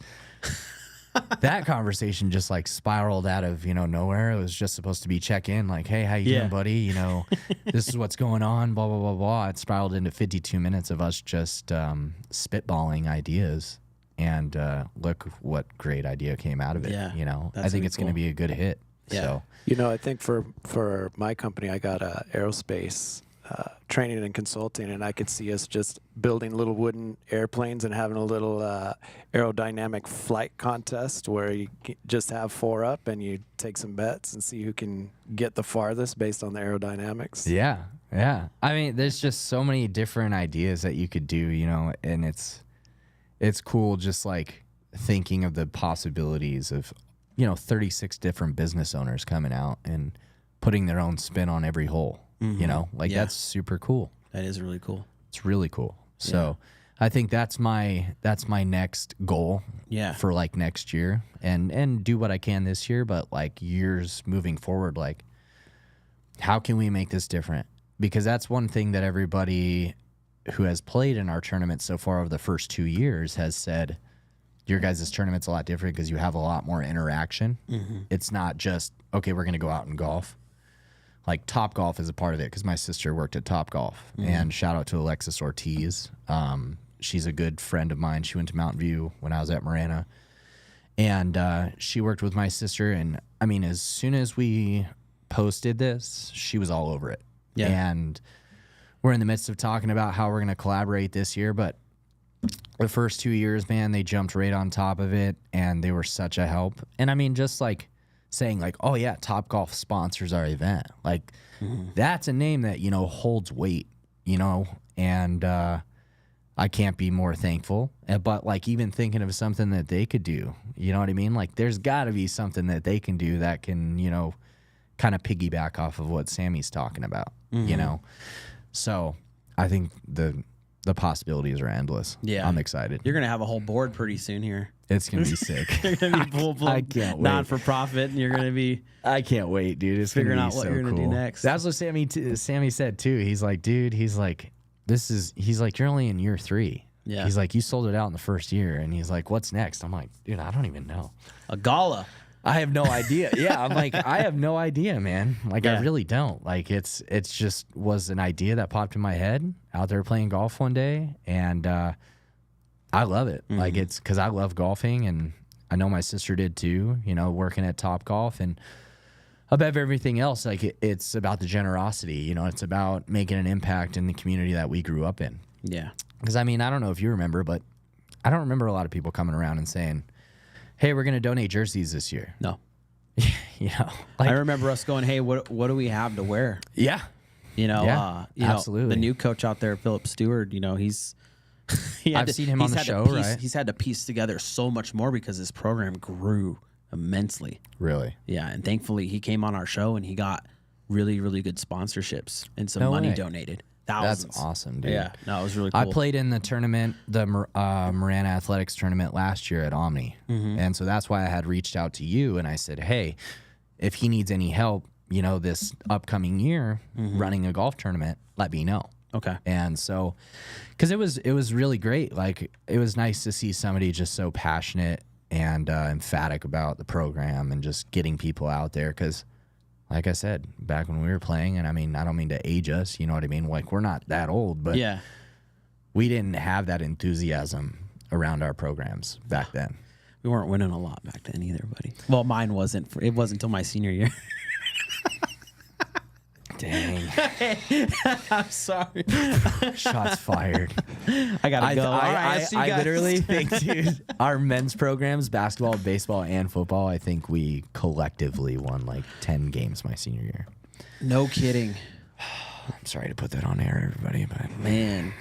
that conversation just like spiraled out of, you know, nowhere. It was just supposed to be check-in, like, hey, how you doing, buddy? You know, this is what's going on, blah, blah, blah, blah. It spiraled into 52 minutes of us just spitballing ideas. And look what great idea came out of it. Yeah, you know, I think really it's going to be a good hit. Yeah. So, You know, I think for my company, I got aerospace training and consulting, and I could see us just building little wooden airplanes and having a little aerodynamic flight contest where you just have 4 up and you take some bets and see who can get the farthest based on the aerodynamics. yeah. I mean, there's just so many different ideas that you could do, you know, and it's cool just like thinking of the possibilities of, you know, 36 different business owners coming out and putting their own spin on every hole. You know, like that's super cool. That is really cool. It's really cool. So I think that's my next goal for like next year, and do what I can this year, but like years moving forward, like how can we make this different? Because that's one thing that everybody who has played in our tournament so far over the first 2 years has said, your guys' tournament's a lot different because you have a lot more interaction. It's not just, okay, we're going to go out and golf. Like Top Golf is a part of it, because my sister worked at Top Golf. And shout out to Alexis Ortiz. She's a good friend of mine. She went to Mountain View when I was at Marana. And she worked with my sister. And I mean, as soon as we posted this, she was all over it. Yeah. And we're in the midst of talking about how we're going to collaborate this year. But the first 2 years, man, they jumped right on top of it. And they were such a help. And I mean, just like saying like, oh yeah, Top Golf sponsors our event. Like that's a name that, you know, holds weight, you know, and I can't be more thankful. But like even thinking of something that they could do, you know what I mean? Like there's got to be something that they can do that can, you know, kind of piggyback off of what Sammy's talking about, you know? So I think the possibilities are endless. Yeah. I'm excited. You're going to have a whole board pretty soon here. It's going to be sick. You're going to be full-blown I can't wait. non-for-profit, and you're going to be I can't wait, dude. It's figuring gonna be out what so you're going to cool. do next. That's what Sammy said too. He's like, dude, he's like, you're only in year 3. Yeah. He's like, you sold it out in the first year, and he's like, what's next? I'm like, dude, I don't even know. a gala. I have no idea. Yeah, I'm like, I have no idea, man. Like, Yeah. I really don't. Like, it's just was an idea that popped in my head out there playing golf one day, and I love it. Like, it's because I love golfing, and I know my sister did too, you know, working at Top Golf. And above everything else, like, it's about the generosity, you know, it's about making an impact in the community that we grew up in. Yeah. Because, I mean, I don't know if you remember, but I don't remember a lot of people coming around and saying, hey, we're going to donate jerseys this year. No. You know, like, I remember us going, hey, what do we have to wear? yeah. You know, Yeah, you know, absolutely. the new coach out there, Philip Stewart, you know, I've seen him on the show, right? He's had to piece together so much more because his program grew immensely. Really? Yeah, and thankfully he came on our show and he got really, really good sponsorships and some No money way. donated. Thousands. That's awesome, dude. Yeah, no, it was really cool. I played in the tournament, the Marana Athletics tournament last year at Omni. And so that's why I had reached out to you and I said, hey, if he needs any help, you know, this upcoming year running a golf tournament, let me know. Okay. And so, because it was really great. Like, it was nice to see somebody just so passionate and emphatic about the program and just getting people out there. Because, like I said, back when we were playing, and I mean, I don't mean to age us, you know what I mean? Like, we're not that old, but Yeah. we didn't have that enthusiasm around our programs back then. We weren't winning a lot back then either, buddy. Well, mine wasn't. It wasn't until my senior year. Dang. I'm sorry. Shots fired. I gotta go. All right, I see you guys. literally think, dude, our men's programs, basketball, baseball, and football, I think we collectively won like 10 games my senior year. No kidding. I'm sorry to put that on air, everybody, but Man.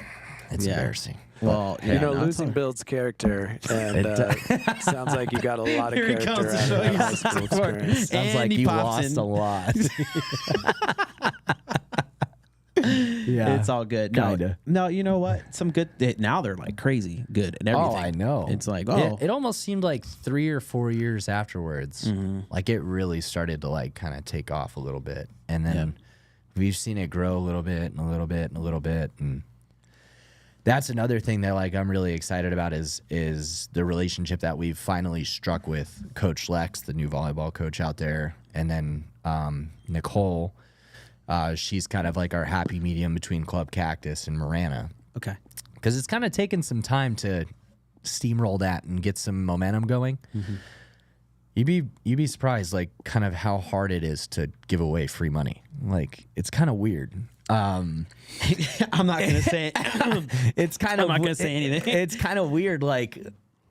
it's Yeah. embarrassing. Well, You know, no, it's losing all- builds character, and sounds like you got a lot of Here he character comes to out show of that you high the school score. experience. Sounds And like he you pops lost in. a lot. Yeah. It's all good. No, Kinda. no, you know what? Some good. Now they're like crazy good and everything. Oh, I know. It's like, It almost seemed like 3 or 4 years afterwards, like it really started to like kind of take off a little bit, and then we've seen it grow a little bit and a little bit and a little bit, and that's another thing that like I'm really excited about is the relationship that we've finally struck with Coach Lex, the new volleyball coach out there, and then Nicole. She's kind of like our happy medium between Club Cactus and Marana. okay. Because it's kind of taken some time to steamroll that and get some momentum going. You'd be surprised, like, kind of how hard it is to give away free money. Like, it's kind of weird. I'm not gonna say. It's kind I'm of not gonna say anything. It's kind of weird. Like,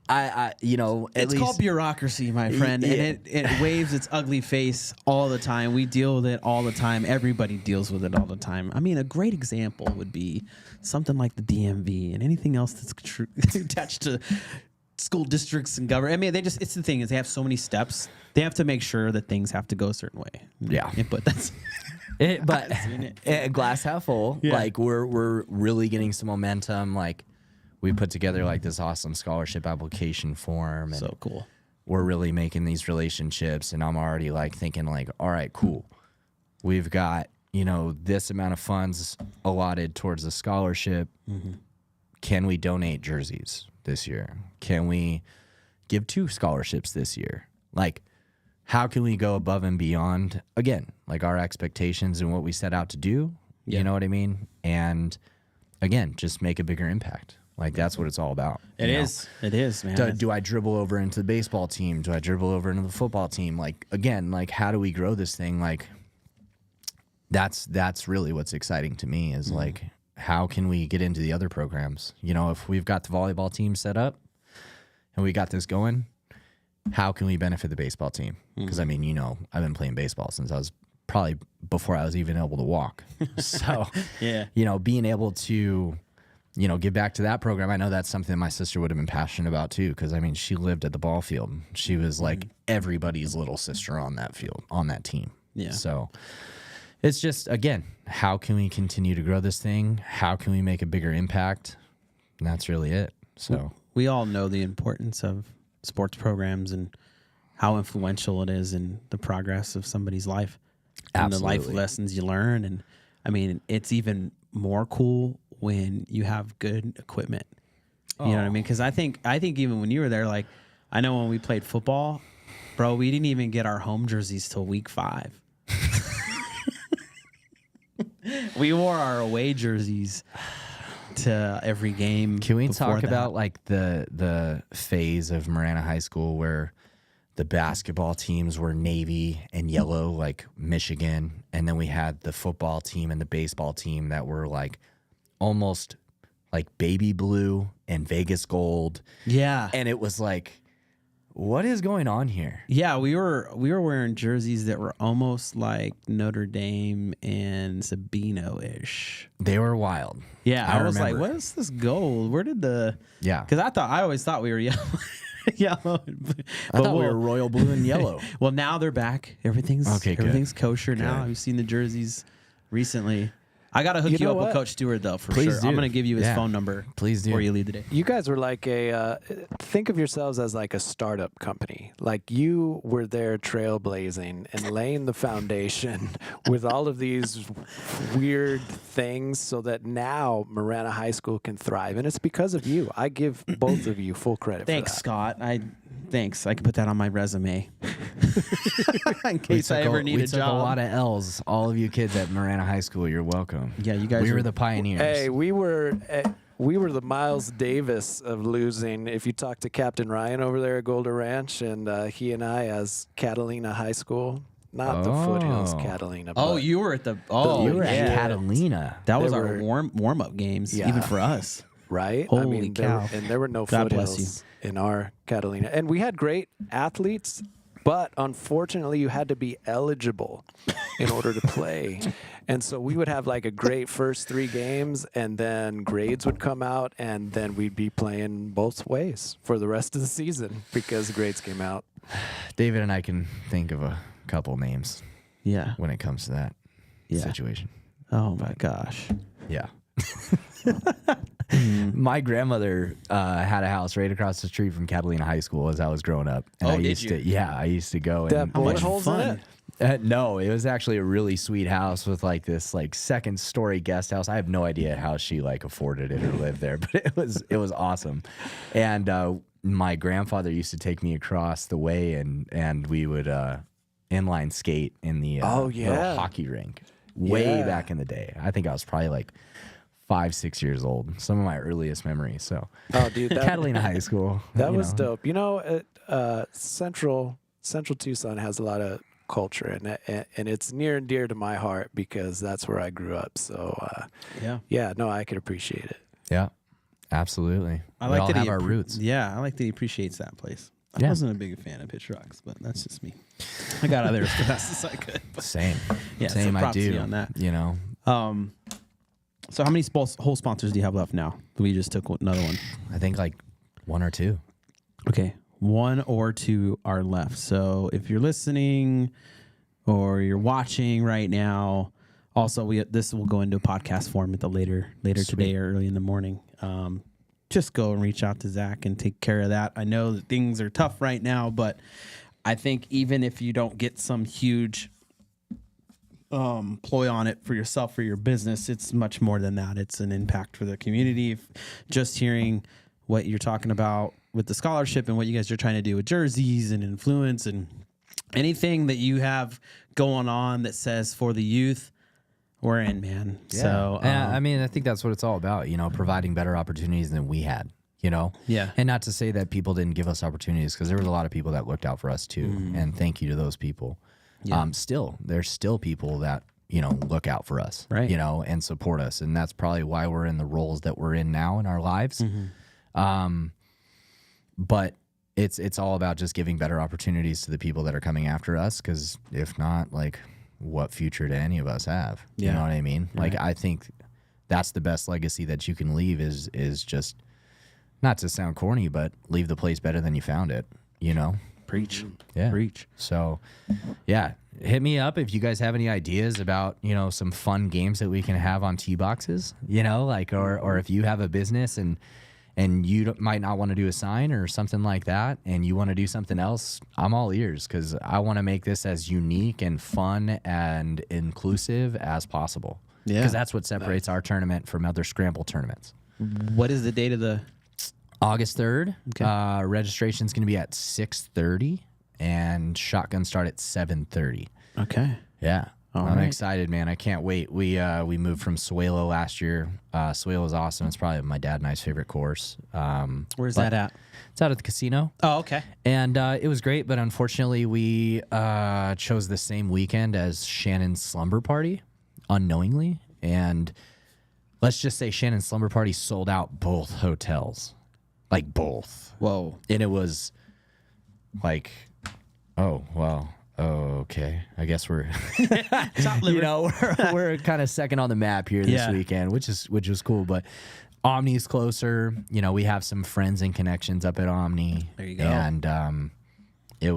I you know, at It's least called bureaucracy, my friend, Yeah. and it waves its ugly face all the time. We deal with it all the time. Everybody deals with it all the time. I mean, a great example would be something like the DMV and anything else that's attached to school districts and government. I mean, it's the thing is they have so many steps. They have to make sure that things have to go a certain way. Yeah. But that's but glass half full. Yeah. Like we're really getting some momentum. Like we put together like this awesome scholarship application form, and so cool. we're really making these relationships. And I'm already like thinking like, all right, cool. We've got, you know, this amount of funds allotted towards the scholarship. Can we donate jerseys this year? Can we give 2 scholarships this year? Like, how can we go above and beyond, again, like our expectations and what we set out to do? You know what I mean? And again, just make a bigger impact. Like, that's what it's all about. It you know? is. It is, man. Do I dribble over into the baseball team? Do I dribble over into the football team? Like, again, like, how do we grow this thing? Like, that's really what's exciting to me is like, how can we get into the other programs? You know, if we've got the volleyball team set up and we got this going, how can we benefit the baseball team? Because I mean, you know, I've been playing baseball since I was probably before I was even able to walk. So, Yeah. you know, being able to, you know, get back to that program. I know that's something my sister would have been passionate about too. Because I mean, she lived at the ball field. She was like everybody's little sister on that field, on that team. Yeah. So it's just, again, how can we continue to grow this thing? How can we make a bigger impact? And that's really it. So We all know the importance of sports programs and how influential it is in the progress of somebody's life and the life Absolutely. lessons you learn. And I mean, it's even more cool when you have good equipment. You know what I mean? Because I think even when you were there, like, I know when we played football, bro, we didn't even get our home jerseys till week 5. We wore our away jerseys to every game. can we before talk that. about like the phase of Marana High School where the basketball teams were navy and yellow, like Michigan, and then we had the football team and the baseball team that were like almost like baby blue and Vegas gold, Yeah. and it was like, what is going on here? Yeah, we were wearing jerseys that were almost like Notre Dame and Sabino-ish. They were wild. Yeah, I was like, remember. what is this gold? Where did the... Yeah. Because I always thought we were yellow. yellow. I thought we were royal blue and yellow. Well, now they're back. Everything's kosher now. Good. I've seen the jerseys recently. I got to hook You you know up with what? Coach Stewart, though, for Please sure. do. I'm going to give you his Yeah. phone number Please do. before you leave the day. You guys were like think of yourselves as like a startup company. Like you were there trailblazing and laying the foundation with all of these weird things so that now Marana High School can thrive. And it's because of you. I give both of you full credit Thanks, for that. Scott. Thanks. I can put that on my resume. In case I ever need we a took job. a lot of L's. All of you kids at Marana High School, you're welcome. Yeah, you guys We are- were the pioneers. Hey, we were we were the Miles Davis of losing. If you talk to Captain Ryan over there at Golden Ranch, and he and I as Catalina High School, not the Foothills Catalina. Oh, but you were at the. Oh, You were yeah. at Catalina. That was They our were- warm up games, Yeah. even for us. right? Holy there, cow. and there were no God bless Foothills in our Catalina. And we had great athletes, but unfortunately you had to be eligible in order to play. And so we would have like a great first 3 games, and then grades would come out, and then we'd be playing both ways for the rest of the season because the grades came out. David and I can think of a couple names Yeah. when it comes to that situation. Oh my gosh. Yeah. My grandmother had a house right across the street from Catalina High School as I was growing up. And Oh, I did used you? to, yeah, I used to go That and bullet much holes fun. in it? no, it was actually a really sweet house with like this like 2nd story guest house. I have no idea how she like afforded it or lived there, but it was awesome. And my grandfather used to take me across the way and we would inline skate in the Oh, yeah. little hockey rink way Yeah. back in the day. I think I was probably like 5-6 years old. Some of my earliest memories. So Oh, dude, that, Catalina High School. that you was know. dope. You know, Central Tucson has a lot of culture, and it's near and dear to my heart because that's where I grew up. So, Yeah. no, I could appreciate it. Yeah, absolutely. I we like all that have he our roots. Yeah, I like that he appreciates that place. I Yeah. wasn't a big fan of Pitch Rocks, but that's just me. I got out there as fast as I could. But, Same. Yeah, so Same. I props to do. you on that. You know, So how many whole sponsors do you have left now? We just took another one. I think like 1 or 2. Okay, 1 or 2 are left. So if you're listening or you're watching right now, also this will go into a podcast form at the later today or early in the morning. Just go and reach out to Zach and take care of that. I know that things are tough right now, but I think even if you don't get some huge ploy on it for yourself, for your business, it's much more than that. It's an impact for the community. If just hearing what you're talking about with the scholarship and what you guys are trying to do with jerseys and influence and anything that you have going on that says for the youth, we're in, man. Yeah. So And I mean, I think that's what it's all about. You know, providing better opportunities than we had. You know. Yeah. And not to say that people didn't give us opportunities, because there was a lot of people that looked out for us too. And thank you to those people. Yeah. There's still people that, you know, look out for us, Right. you know, and support us. And that's probably why we're in the roles that we're in now in our lives. But it's all about just giving better opportunities to the people that are coming after us. Because if not, like, what future do any of us have? You Yeah. know what I mean? Like, I think that's the best legacy that you can leave is just, not to sound corny, but leave the place better than you found it, you know? preach. Yeah. Preach. So, yeah, hit me up if you guys have any ideas about, you know, some fun games that we can have on tee boxes, you know, like, or if you have a business and you might not want to do a sign or something like that, and you want to do something else, I'm all ears, because I want to make this as unique and fun and inclusive as possible. Yeah. Because that's what separates our tournament from other scramble tournaments. What is the date of the? August 3rd. Okay. Registration's going to be at 6:30, and shotguns start at 7:30. Okay. Yeah. All I'm right. excited, man. I can't wait. We moved from Suelo last year. Suelo is awesome. It's probably my dad and I's favorite course. Where's but that at? It's out at the casino. Oh, okay. And it was great, but unfortunately we chose the same weekend as Shannon's slumber party unknowingly. And let's just say Shannon's slumber party sold out both hotels. Like both. Whoa. And it was like, oh, well, okay. I guess we're, you know, we're kind of second on the map here this weekend, which was cool. But Omni's closer. You know, we have some friends and connections up at Omni. There you go. And it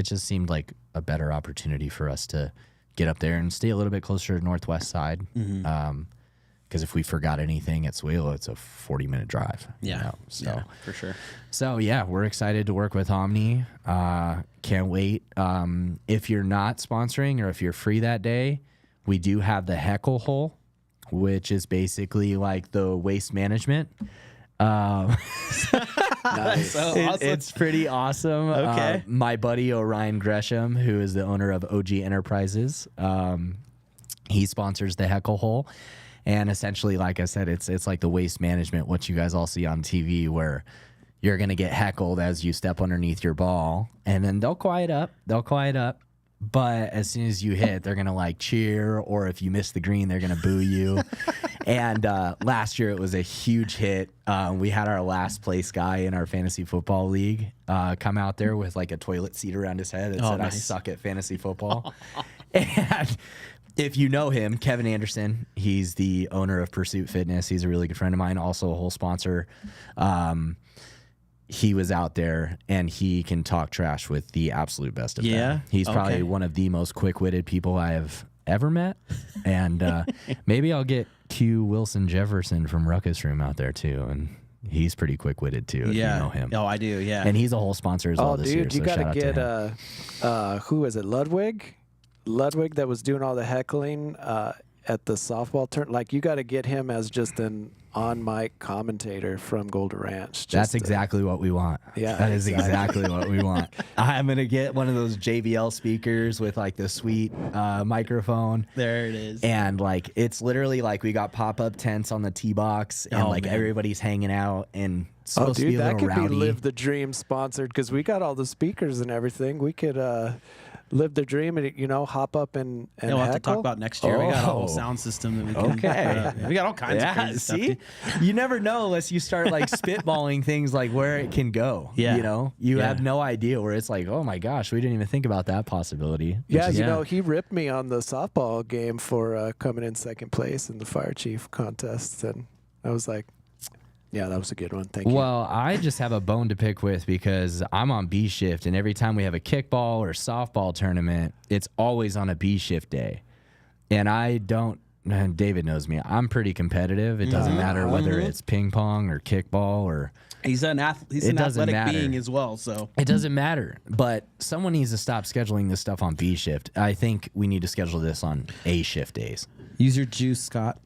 just seemed like a better opportunity for us to get up there and stay a little bit closer to Northwest side. Because if we forgot anything at Suelo, it's a 40-minute drive. Yeah. You know? So. Yeah, for sure. So, yeah, we're excited to work with Omni. Can't wait. If you're not sponsoring or if you're free that day, we do have the heckle hole, which is basically like the waste management. Nice. It's pretty awesome. Okay. My buddy Orion Gresham, who is the owner of OG Enterprises, he sponsors the heckle hole. And essentially, like I said, it's like the waste management, what you guys all see on TV, where you're going to get heckled as you step underneath your ball, and then they'll quiet up. But as soon as you hit, they're going to like cheer, or if you miss the green, they're going to boo you. And last year it was a huge hit. We had our last place guy in our fantasy football league come out there with like a toilet seat around his head that said, nice. I suck at fantasy football. And if you know him, Kevin Anderson, he's the owner of Pursuit Fitness. He's a really good friend of mine, also a whole sponsor. He was out there, and he can talk trash with the absolute best of them. He's probably one of the most quick-witted people I have ever met. And maybe I'll get Q Wilson Jefferson from Ruckus Room out there too, and he's pretty quick-witted too. If you know him. Oh, I do. Yeah. And he's a whole sponsor as well this year. Dude, you so got shout to out to him. get who is it? Ludwig that was doing all the heckling at the softball turn. Like, you got to get him as just an on-mic commentator from Golden Ranch. That's exactly what we want. Yeah, that is exactly what we want. I'm gonna get one of those JBL speakers with like the sweet microphone. There it is. And like it's literally like we got pop-up tents on the tee box, and like everybody's hanging out, and it's supposed to be a that little could rowdy. be Live the Dream sponsored, because we got all the speakers and everything. We could live the dream and hop up and we'll have to talk heckle. about next year. We got a whole sound system that we can. Okay. We got all kinds of crazy stuff. See, you never know unless you start like spitballing things like where it can go. Yeah. You have no idea where it's like, oh my gosh, we didn't even think about that possibility. Yeah, he ripped me on the softball game for coming in second place in the fire chief contest, and I was like, yeah, that was a good one. Thank you. Well, I just have a bone to pick with because I'm on B shift, and every time we have a kickball or softball tournament, it's always on a B shift day. And I don't, and David knows me, I'm pretty competitive. It doesn't matter whether it's ping pong or kickball or. He's an athletic being as well, so. It doesn't matter. But someone needs to stop scheduling this stuff on B shift. I think we need to schedule this on A shift days. Use your juice, Scott.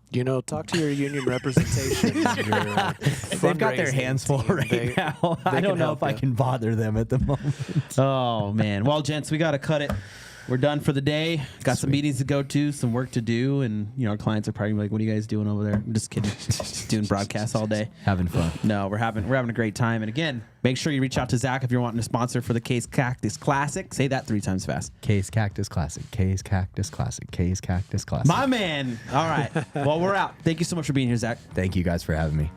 Talk to your union representation. They've got their hands full now. I don't know if I can bother them at the moment. Oh, man. Well, gents, we got to cut it. We're done for the day. Got some meetings to go to, some work to do, and our clients are probably like, "What are you guys doing over there?" I'm just kidding. Just doing broadcasts all day, having fun. No, we're having a great time. And again, make sure you reach out to Zach if you're wanting to sponsor for the Case Cactus Classic. Say that 3 times fast. Case Cactus Classic. Case Cactus Classic. Case Cactus Classic. My man. All right. Well, we're out. Thank you so much for being here, Zach. Thank you guys for having me.